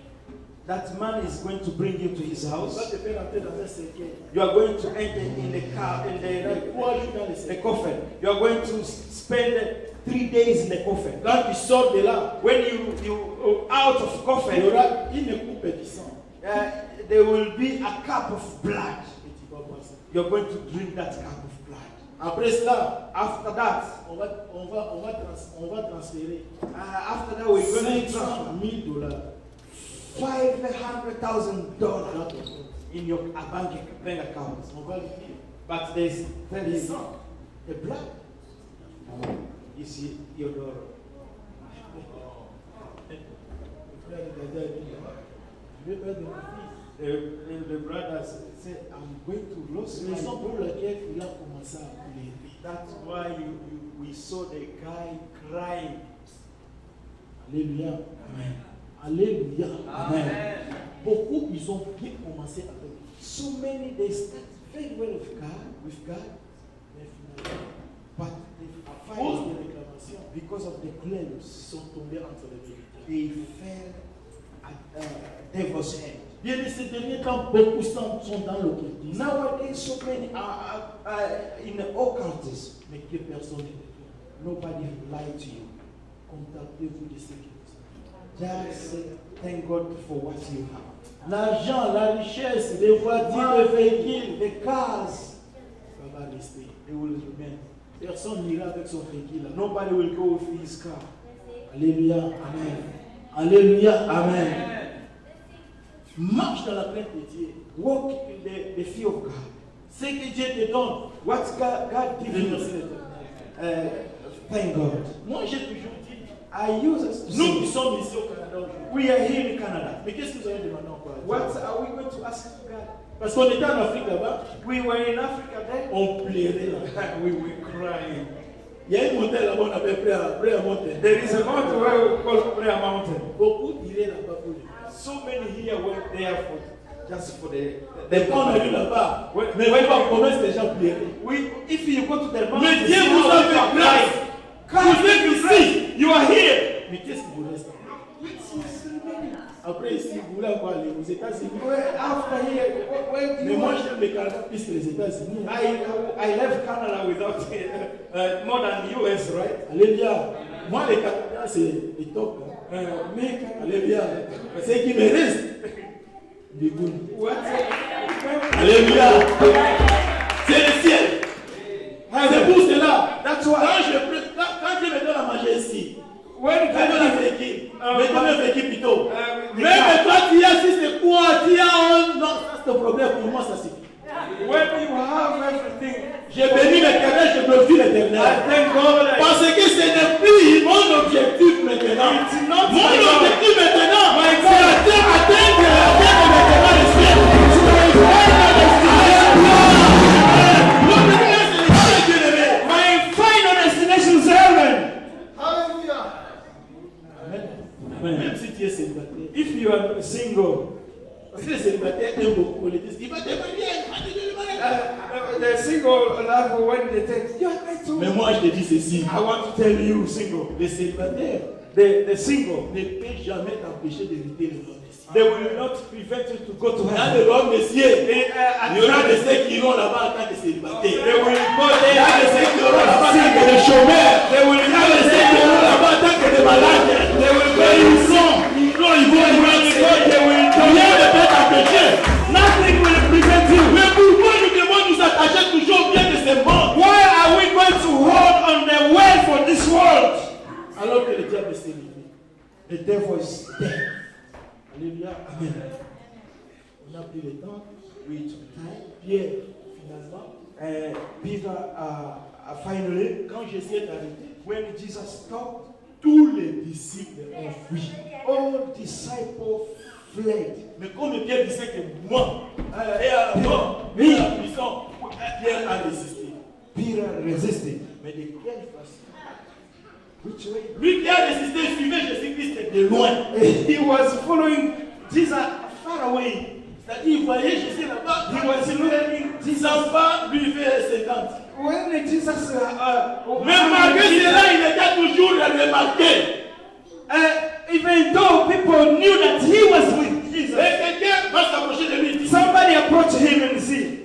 C: That man is going to bring you to his
A: Il va
C: house.
A: te faire entrer dans un cercueil.
C: You are going to enter in the car, in
A: Il y a 3 jours dans le
C: the
A: cercueil.
C: coffin. You are going to spend 3 days in the coffin.
A: Quand tu sors de là,
C: When you out of
A: il y
C: coffin,
A: aura une coupe du sang.
C: there will be a cup of blood.
A: Et tu vas boire ça.
C: You're going to drink that cup of blood.
A: Après cela,
C: After that,
A: on va transférer
C: after that, we're going to
A: 500
C: transfer
A: 000 dollars
C: $500,000
A: dans ton compte.
C: in your bank account.
A: On va lui dire,
C: But there's
A: le sang,
C: the blood is your daughter.
A: le frère de Dada a dit, je vais perdre mon fils.
C: The brothers say, I'm going to lose
A: C'est
C: my
A: la raison
C: son.
A: pour laquelle il a commencé à pleurer.
C: That's why we saw the guy crying.
A: Alléluia.
C: Amen.
A: Alléluia.
C: Amen.
A: Beaucoup, ils ont bien commencé avec lui.
C: So many they start very well with God,
A: Mais finalement,
C: but
A: à
C: they
A: cause
C: find
A: des réclamations, contradiction.
C: Because of the
A: Ils
C: claims,
A: sont tombés entre les vérités.
C: they fell at devil's hand.
A: Bien, ces derniers temps, beaucoup sont dans l'occultisme.
C: Nowadays, so many are in the occultism.
A: Mais que personne ne détruit.
C: Nobody lied to you.
A: Contactez-vous de ceux qui vous aiment.
C: Just thank God for what you have.
A: L'argent, la richesse, les voitures, les véhicules,
C: The cars,
A: ça va rester.
C: they will remain.
A: Personne n'ira avec son véhicule.
C: Nobody will go with his car.
A: Alléluia. Amen. Alléluia. Amen. Marche dans la crainte de Dieu.
C: Walk in the fear of God.
A: Ce que Dieu te donne,
C: What God gives you,
A: remercie l'Éternel.
C: thank God.
A: Moi, j'ai toujours dit,
C: I use it to
A: nous qui
C: say,
A: sommes ici au Canada aujourd'hui,
C: we are here in Canada.
A: mais qu'est-ce que vous allez demander encore à Dieu?
C: What are we going to ask God?
A: Parce qu'on était en Afrique là-bas,
C: We were in Africa then.
A: on plairait là.
C: We were crying.
A: Il y a une montagne là-bas, on appelle Prayer Mountain.
C: There is a mountain where we call Prayer Mountain.
A: Beaucoup iraient là-bas pour les.
C: So many here went there for just for the
A: Mais quand on arrive là-bas,
C: Ouais.
A: mais même en promesse, les gens plairaient.
C: if you go to the mountain,
A: Mais Dieu
C: see
A: vous
C: how
A: a
C: people are
A: fait grâce.
C: crying.
A: Vous êtes ici.
C: You are here.
A: Mais qu'est-ce qui vous reste? Après ici, vous voulez encore aller aux États-Unis.
C: Where after here, where do
A: Mais
C: you
A: moi,
C: want?
A: j'aime le Canada plus que les États-Unis.
C: I left Canada without more than US, right?
A: Alléluia. Moi, les Canadiens, c'est les top. Hein. Alléluia. Ce qui me reste, du goût.
C: What?
A: Alléluia. C'est le ciel. C'est pour cela.
C: That's why.
A: Quand Dieu me donne à manger ici,
C: When
A: quand
C: God
A: on a
C: gives
A: vécu, mais on a vécu plutôt.
C: the
A: Même toi, tu as si c'est quoi, tu as un. Non, ça c'est le problème pour moi, ça suffit.
C: when you have everything,
A: J'ai béni l'Éternel, je glorifie l'Éternel.
C: I thank God.
A: Parce que ce n'est plus mon objectif maintenant.
C: It's not
A: Mon
C: my God.
A: objectif maintenant,
C: My
A: c'est
C: God.
A: atteindre la terre de maintenant le ciel. L'objectif, c'est le ciel, bien-aimé.
C: My final destination is heaven.
A: Amen. Même si tu es célibataire,
C: If you are single,
A: parce que les célibataires aiment beaucoup les disent, il va te marier, il va te marier.
C: the single life when they take, yeah, I told
A: Mais
C: you.
A: moi, je te dis ceci.
C: I want to tell you, single,
A: Les célibataires
C: the single,
A: ne peuvent jamais t'empêcher d'hériter le royaume des cieux.
C: they will not prevent you to go to
A: Dans
C: heaven.
A: le royaume des cieux,
C: They,
A: il y aura de ceux qui iront là-bas en tant que célibataires.
C: they will go
A: Il y a de
C: there.
A: ceux qui iront là-bas en tant que des chômeurs.
C: They will
A: Il y a de ceux qui iront là-bas en tant que des malades. Mais ils vont, rien ne peut t'empêcher.
C: Nothing will prevent you.
A: Mais pourquoi nous devons nous attacher toujours bien de ce monde?
C: Why are we going to hold on the way for this world?
A: Alors que le diable s'est levé.
C: The devil is dead.
A: Alléluia.
C: Amen.
A: On a pris le temps.
C: We took time.
A: Pierre, finalement,
C: Peter, finally,
A: quand Jésus est arrivé,
C: when Jesus stopped,
A: tous les disciples ont fui.
C: all disciples fled.
A: Mais comme Pierre disait que moi, et à la mort,
C: Oui.
A: et à la prison, Pierre a résisté.
C: Peter resisted.
A: Mais de quelle façon?
C: Which way?
A: Lui qui a résisté, suivait Jésus-Christ de loin.
C: He was following Jesus far away.
A: C'est-à-dire, il voyait Jésus là-bas.
C: He was looking
A: Il s'en va, lui fait 50.
C: when Jesus.
A: Mais malgré cela, il était toujours remarqué.
C: Even though people knew that he was with Jesus,
A: Et quelqu'un va s'approcher de lui et dit,
C: somebody approached him and said,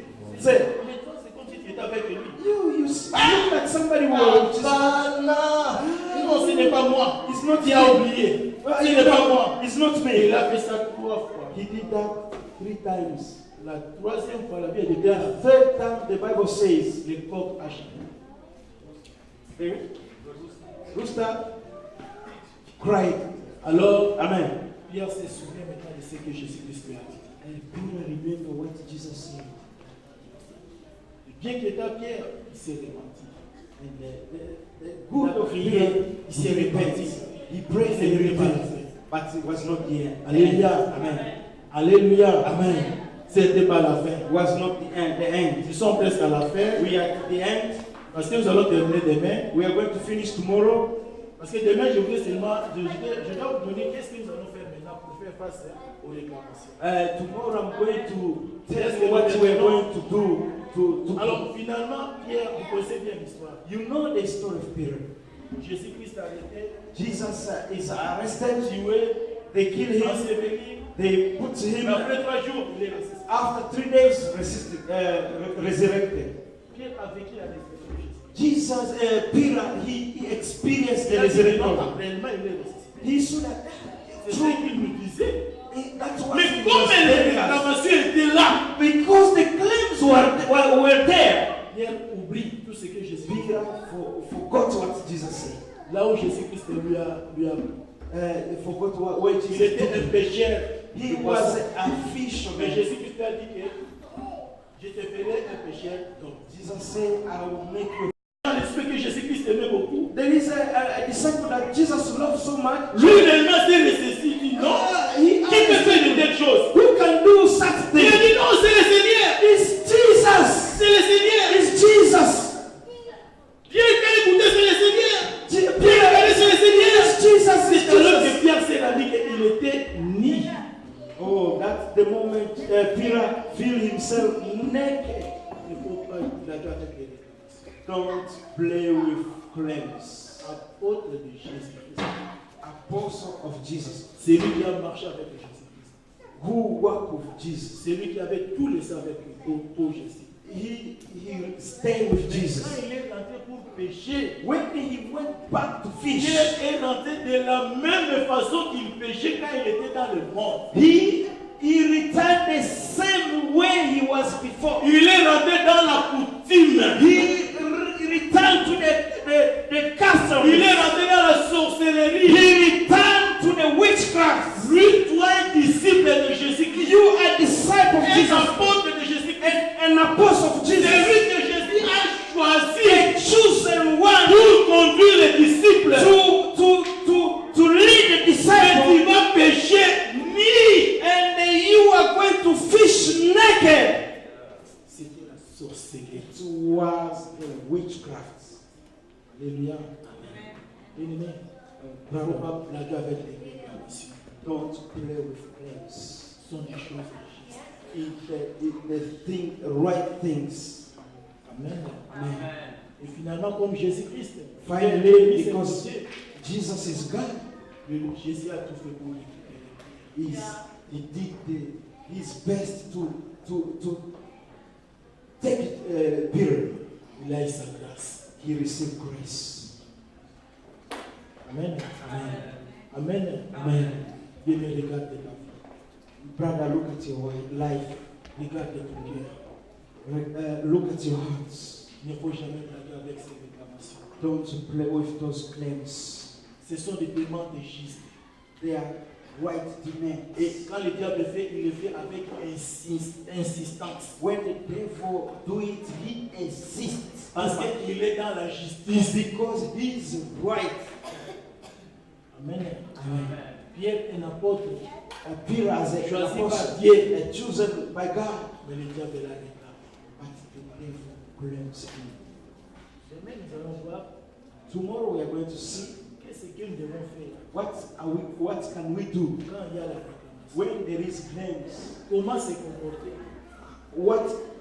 A: mais toi, c'est comme si tu étais avec lui.
C: you look like somebody was with Jesus.
A: Ah, non, ce n'est pas moi.
C: It's not
A: Tu as oublié. Ce n'est pas moi.
C: It's not
A: Et il
C: me.
A: a fait ça 3 fois.
C: He did that 3 times.
A: La 3e fois, la Bible dit,
C: The third time, the Bible says,
A: les coqs a chanté.
C: the rooster cried.
A: Alors,
C: Amen.
A: Pierre se souvient maintenant de ce que Jésus-Christ lui a dit.
C: And Peter remembered what Jesus said.
A: Bien qu'il était à Pierre, il s'est repenti.
C: And the good of Peter,
A: Il s'est repenti.
C: he prayed
A: Il
C: and
A: s'est
C: repented,
A: repenti.
C: but it was not the end.
A: Alléluia.
C: Amen.
A: Alléluia.
C: Amen.
A: C'était pas la fin.
C: It was not the end. The end.
A: Ils sont presque à la fin.
C: We are at the end.
A: Parce que nous allons terminer demain.
C: We are going to finish tomorrow.
A: Parce que demain, je voudrais seulement. Je dois vous donner qu'est-ce que nous allons faire maintenant pour faire face aux réclamations.
C: Tomorrow I'm going to tell you what we are going to do.
A: Alors finalement, Pierre, vous connaissez bien l'histoire.
C: You know the story of Peter.
A: Jésus-Christ arrêté,
C: Jesus is arrested.
A: tué,
C: They kill him.
A: enseveli.
C: They put him.
A: Après 3 jours, il est ressuscité.
C: After 3 days, resurrected.
A: Pierre a vécu la résurrection de Jésus.
C: Jesus, Peter, he experienced the
A: Il a dit, non,
C: resurrection.
A: réellement, il est ressuscité.
C: He saw that.
A: C'est ce qu'il me disait.
C: That's what
A: Mais
C: he
A: comme
C: was
A: les
C: telling us.
A: réclamations étaient là,
C: Because the claims were there.
A: Pierre oublie tout ce que Jésus dit.
C: Peter forgot what Jesus said.
A: Là où Jésus-Christ lui a
C: Forgot what
A: il
C: Jesus
A: était un
C: did.
A: pécheur.
C: He
A: de
C: was
A: poisson.
C: a
A: Mais
C: fisherman.
A: Jésus-Christ a dit que je te ferai un pécheur d'homme.
C: Jesus said, I will make you.
A: Dans l'esprit que Jésus-Christ aimait beaucoup,
C: There is a disciple that Jesus loved so much.
A: lui réellement s'est ressuscité, il dit non, qui peut faire de telles choses?
C: Who can do such
A: Il a
C: things?
A: dit non, c'est le Seigneur,
C: It's Jesus.
A: c'est le Seigneur.
C: It's Jesus.
A: Pierre, quand il écoutait, c'est le Seigneur. Pierre,
C: Peter,
A: regardez, c'est le Seigneur.
C: it's Jesus.
A: C'est
C: It's
A: alors
C: Jesus.
A: que Pierre s'est rendu qu'il était nu.
C: Oh, that's the moment Peter feel himself naked.
A: Il faut pas blaguer avec les réclamations.
C: Don't play with claims.
A: Apôtre de Jésus-Christ.
C: Apostle of Jesus,
A: C'est lui qui a marché avec Jésus-Christ.
C: who walked with Jesus.
A: C'est lui qui avait tout laissé avec lui pour Jésus.
C: He stayed with
A: Mais
C: Jesus.
A: quand il est rentré pour pécher,
C: When he went back to fish,
A: Pierre est rentré de la même façon qu'il péchait quand il était dans le monde.
C: he returned the same way he was before.
A: Il est rentré dans la coutume.
C: He returned to the custom.
A: Il est rentré dans la sorcellerie.
C: He returned to the witchcraft.
A: Lui, toi, un disciple de Jésus-Christ.
C: You are disciple of
A: Un
C: Jesus,
A: apôtre de Jésus-Christ.
C: an apostle of
A: C'est
C: Jesus,
A: lui que Jésus a choisi
C: a chosen one
A: pour conduire les disciples.
C: to lead the
A: Mais tu
C: disciples.
A: vas pécher ni.
C: And you are going to fish naked.
A: C'était la sorcellerie.
C: It was the witchcraft.
A: Alléluia. Bien-aimé, il ne faut pas blaguer avec les réclamations.
C: Don't play with claims.
A: Ce sont des choses justes.
C: The right things.
A: Amen.
C: Amen.
A: Et finalement, comme Jésus-Christ,
C: Finally,
A: c'est
C: because
A: Dieu.
C: Jesus is God,
A: Jésus a tout fait pour lui.
C: he did his best to take it, Peter.
A: Il a eu sa grâce.
C: He received grace.
A: Amen.
C: Amen.
A: Amen.
C: Amen.
A: Bien, mais regarde ta vie.
C: Brother, look at your life.
A: Regarde ton cœur.
C: Look at your hearts.
A: Il ne faut jamais blaguer avec ces réclamations.
C: Don't play with those claims.
A: Ce sont des demandes justes.
C: They are right demands.
A: Et quand le diable fait, il le fait avec insistance.
C: When the devil do it, he insists.
A: Parce qu'il est dans la justice.
C: Because he is right.
A: Amen.
C: Amen.
A: Pierre est un apôtre,
C: Peter as a
A: choisi par
C: apostle,
A: Dieu.
C: chosen by God.
A: Mais le diable l'a réclamé.
C: But the devil claims him.
A: Demain, nous allons voir
C: Tomorrow we are going to see
A: qu'est-ce que nous devons faire
C: what can we do
A: quand il y a la réclamation.
C: when there is claims.
A: Comment se comporter?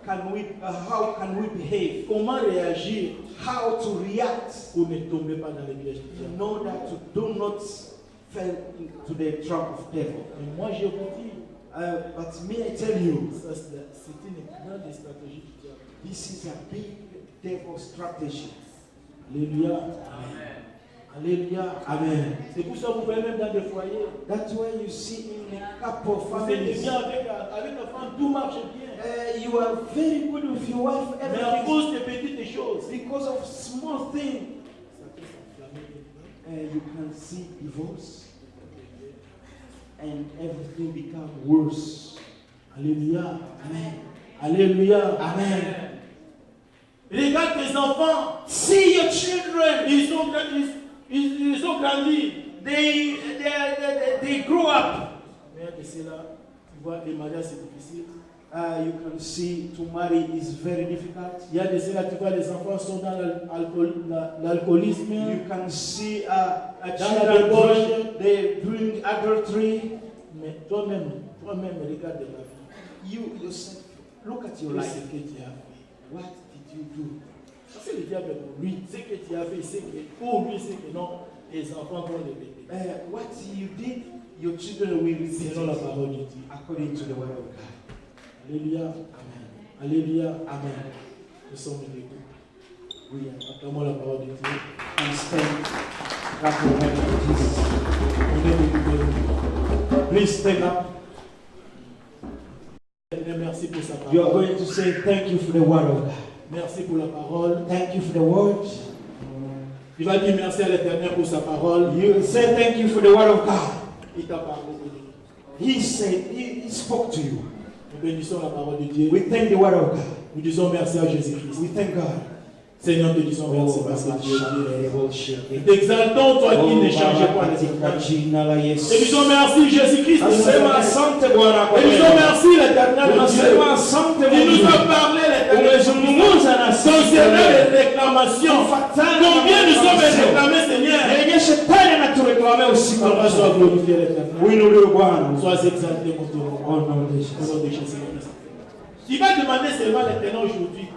C: How can we behave?
A: Comment réagir
C: How to react
A: pour ne tomber pas dans les pièges du
C: in
A: diable?
C: order to do not fall into the trap of devil.
A: Mais moi, je vous dis,
C: But me, I tell you,
A: ça, c'est une grande stratégie du diable.
C: this is a big devil strategy.
A: Alléluia. Alléluia.
C: Amen.
A: C'est pour ça que vous voyez même dans des foyers.
C: That's why you see in a couple of
A: Vous êtes
C: families,
A: bien avec la femme, tout marche bien.
C: you are very good with your wife,
A: Mais à
C: everything,
A: cause des petites choses,
C: because of small things,
A: ça peut s'enflammer.
C: you can see divorce and everything become worse.
A: Alléluia.
C: Amen.
A: Alléluia.
C: Amen.
A: Regarde tes enfants.
C: See your children.
A: Ils sont grandis.
C: They grow up.
A: Mais de cela, tu vois, les mariages c'est difficile.
C: You can see to marry is very difficult.
A: Il y a de cela, tu vois, les enfants sont dans l'alcoolisme.
C: You can see
A: Dans
C: children
A: la débauche.
C: they doing adultery.
A: Mais toi-même, regarde ta vie.
C: You yourself, look at your
A: Qu'est-ce
C: life.
A: que tu as fait?
C: What did you do?
A: Parce que le diable, pour lui, ce que tu as fait, c'est que pour lui, c'est que non, les enfants vont le répéter.
C: What you did, your children will receive
A: Selon la parole de Dieu.
C: according to the word of God.
A: Alléluia.
C: Amen.
A: Alléluia.
C: Amen.
A: Nous sommes debout. Oui, acclamons la parole de Dieu.
C: And stand up for the word of Jesus.
A: On est debout.
C: Please stand up.
A: Merci pour sa
C: You are
A: parole.
C: going to say thank you for the word of God.
A: Merci pour la parole.
C: Thank you for the word.
A: Il va dire merci à l'Éternel pour sa parole.
C: You say thank you for the word of God.
A: Il t'a parlé de Dieu.
C: He said, he spoke to you.
A: Nous bénissons la parole de Dieu.
C: We thank the word of God.
A: Nous disons merci à Jésus-Christ.
C: We thank God.
A: Seigneur, te disons merci parce que tu es Dieu. Nous
C: Shake.
A: t'exaltons, toi qui ne changes pas les éternels. Et disons merci Jésus-Christ. Et disons merci l'Éternel de Dieu. Il nous a parlé l'Éternel concernant les réclamations. Combien nous sommes réclamés, Seigneur? Papa, sois glorifié l'Éternel. Sois exalté, mon Dieu. Au nom de Jésus-Christ. Tu vas demander seulement l'Éternel aujourd'hui.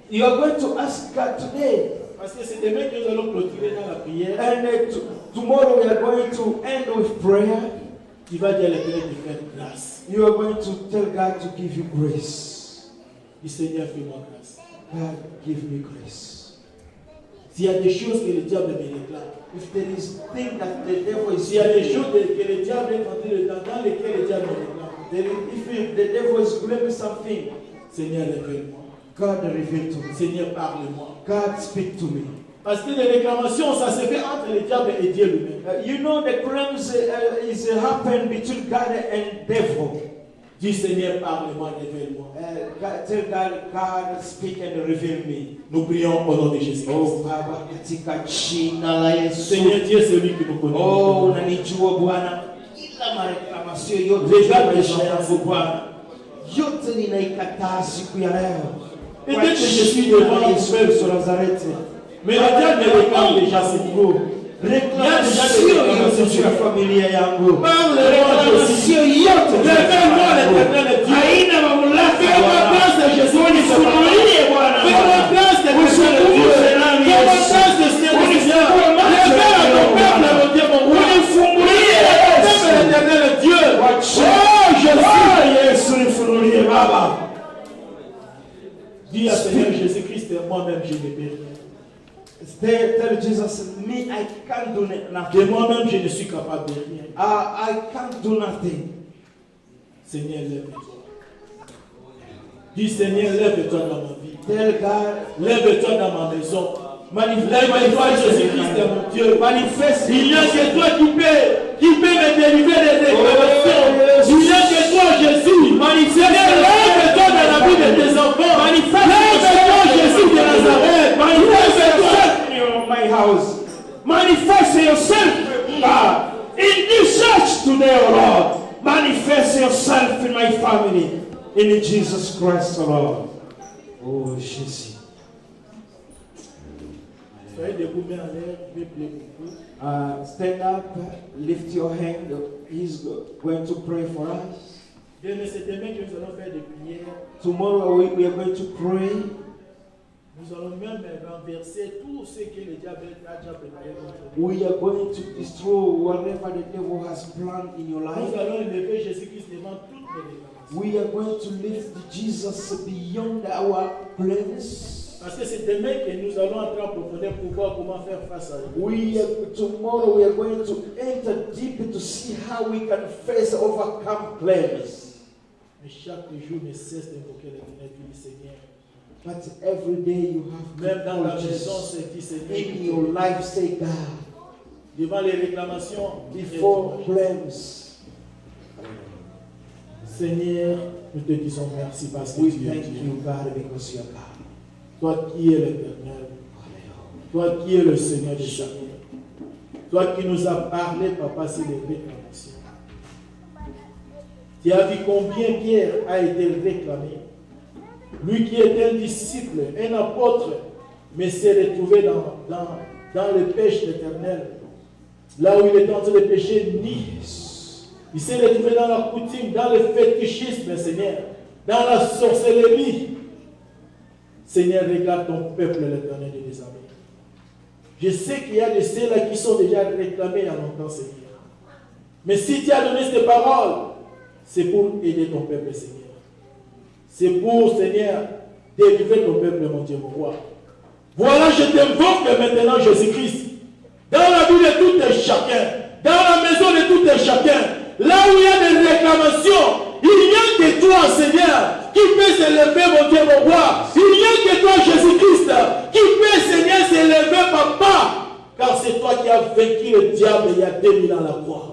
C: You are going to ask God today.
A: Parce que c'est demain que nous allons clôturer dans la prière.
C: And tomorrow we are going to end with prayer.
A: Tu vas dire à l'Éternel de faire grâce.
C: You are going to tell God to give you grace.
A: Du Seigneur, fais-moi grâce.
C: God, give me grace.
A: S'il y a des choses que le diable me réclame,
C: If there is thing that the devil is
A: s'il y a des choses que le diable est en train de dans lesquelles le diable me réclame,
C: if the devil is claiming something,
A: Seigneur, révèle-moi.
C: God reveal to me.
A: Seigneur, parle-moi.
C: God speak to me.
A: Parce que les réclamations, ça se fait entre le diable et Dieu lui-même.
C: You know the claims is happen between God and devil.
A: Dis Seigneur, parle-moi, révèle-moi.
C: Tell God speak and reveal me.
A: Nous prions au nom de Jésus-Christ.
C: Oh Baba, katika jina la Yesu.
A: Seigneur, Dieu est celui qui nous connaît.
C: Oh, unanijua Bwana, kila mareklamasio yote
A: Regarde
C: ya
A: les
C: maisha yangu
A: gens.
C: Bwana, yote ninaikataa siku ya leo.
A: Peut-être que je suis devant
C: Yesu Kristo Nazareti.
A: mais le diable me réclame déjà ce niveau.
C: Reklamation yote juu ya familia yangu. Reklamation yote.
A: Révèle-moi l'Éternel Dieu.
C: Haina mamlaka.
A: Fais-moi grâce de Jésus.
C: Unifunulie Bwana.
A: Fais-moi grâce de l'Éternel Dieu. Fais-moi grâce de Seigneur. Révèle à ton peuple, mon Dieu, mon roi.
C: Unifungulie
A: Fais l'Éternel Dieu.
C: Oh Yesu nifunulie Baba.
A: Dis à Seigneur Jésus-Christ, moi-même je ne peux rien.
C: Tell Jesus, me, I can't do nothing.
A: De moi-même je ne suis capable de rien.
C: I can't do nothing.
A: Seigneur, lève-toi. Dis Seigneur, lève-toi dans ma vie.
C: Tell God,
A: Lève-toi dans ma maison. Lève-toi, Jésus-Christ, mon Dieu.
C: manifeste.
A: Il n'y a que toi qui peut me délivrer des réclamations. Il n'y a que toi, Jésus. Seigneur, lève-toi dans la vie de tes enfants. Lève-toi, Jésus de Nazareth. Lève-toi.
C: In my house. Manifest yourself, God. In this church today, O Lord. Manifest yourself in my family. In Jesus Christ, O Lord. Oh, Jesus.
A: Soyez debout, main en l'air, je vais prier pour vous.
C: Stand up, lift your hand. He's going to pray for us.
A: Demain, c'est demain que nous allons faire des prières.
C: Tomorrow we are going to pray.
A: Nous allons même renverser tout ce que le diable a déjà préparé contre nous.
C: We are going to destroy whatever the devil has planned in your
A: Nous
C: life.
A: allons élever Jésus-Christ devant toutes les réclamations.
C: We are going to lift Jesus beyond our plans.
A: Parce que c'est demain que nous allons entrer en profondeur pour voir comment faire face à lui.
C: Tomorrow we are going to enter deep to see how we can face overcome plans.
A: Mais chaque jour ne cesse d'invoquer l'Éternel, du Seigneur.
C: But every day you have
A: Même
C: to
A: dans la
C: call
A: maison,
C: Jesus.
A: c'est dit Seigneur.
C: In your life, say God.
A: Devant les réclamations,
C: Before plans,
A: Seigneur, nous te disons merci parce que
C: we
A: tu es
C: thank
A: Dieu.
C: you, God, because you are God.
A: Toi qui es l'Éternel, toi qui es le Seigneur des Seigneurs, toi qui nous as parlé, Papa, sur les réclamations. Tu as vu combien Pierre a été réclamé. Lui qui était un disciple, un apôtre, mais s'est retrouvé dans le péché éternel. Là où il est en train de pécher, il s'est retrouvé dans la coutume, dans le fétichisme, Seigneur, dans la sorcellerie. Seigneur, regarde ton peuple, l'Éternel de des armées. Je sais qu'il y a de ceux-là qui sont déjà réclamés il y a longtemps, Seigneur. Mais si tu as donné ces paroles, c'est pour aider ton peuple, Seigneur. C'est pour, Seigneur, délivrer ton peuple, mon Dieu, mon roi. Voilà, je t'invoque maintenant, Jésus-Christ, dans la vie de tout et chacun, dans la maison de tout et chacun, là où il y a des réclamations, il n'y a que toi, Seigneur, qui peut s'élever, mon Dieu, mon roi. Il n'y a que toi, Jésus-Christ, qui peut, Seigneur, s'élever, papa. Car c'est toi qui as vaincu le diable il y a 2000 ans à la croix.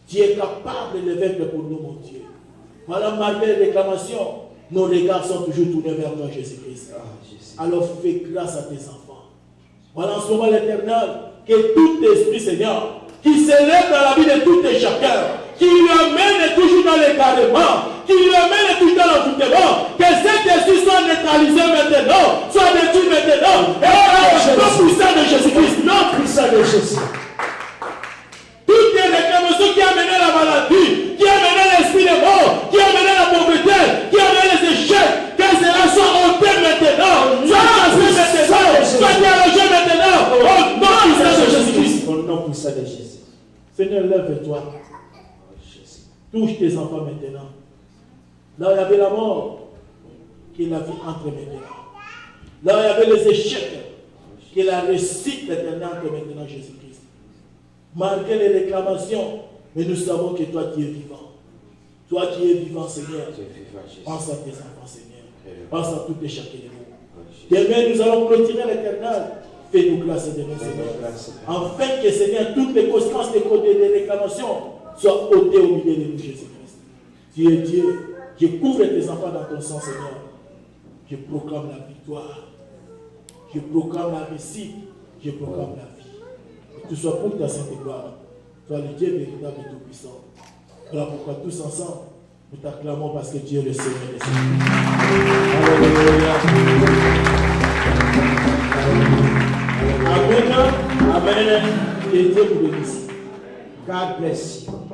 A: Tu es capable de le vaincre pour nous, mon Dieu. Voilà, malgré les réclamations, nos regards sont toujours tournés vers toi, Jésus-Christ. Alors fais grâce à tes enfants. Voilà en ce moment l'Éternel, que tout esprit, Seigneur, qui s'élève dans la vie de tout et chacun, qui lui amène toujours dans l'égarement, qui lui amène toujours dans l'envoûtement, que cet esprit soit neutralisé maintenant, soit détruit maintenant, et au nom puissant de Jésus-Christ, non puissant de Jésus. Toutes les réclamations qui amènent la maladie, qui amènent l'esprit de mort, qui amènent la pauvreté, qui amènent les échecs, que cela soit ôté maintenant, soit cassé maintenant, soit dérangé maintenant, au nom puissant de Jésus-Christ. Au nom puissant de Jésus. Seigneur, lève-toi. Touche tes enfants maintenant. Là où il y avait la mort, qu'il a vu entre maintenant. Là où il y avait les échecs, qu'il a réussi l'éternel entre maintenant, Jésus-Christ. Malgré les réclamations, mais nous savons que toi qui es vivant. Toi qui es vivant, Seigneur. Pense à tes enfants, Seigneur. Pense à toutes et chacun de nous. Demain, nous allons clôturer l'éternel. Fais-nous grâce demain, Seigneur. Afin que, Seigneur, toutes les conséquences des réclamations soient ôtées au milieu de nous, Jésus-Christ. Tu es Dieu. Je couvre tes enfants dans ton sang, Seigneur. Je proclame la victoire. Je proclame la réussite. Je proclame la vie. Que tout soit pour ta sainte gloire. Toi, le Dieu véritable et tout-puissant. Voilà pourquoi tous ensemble, nous t'acclamons parce que Dieu est le Seigneur des Seigneurs. Amen. Amen. Et Dieu vous bénisse. God bless you.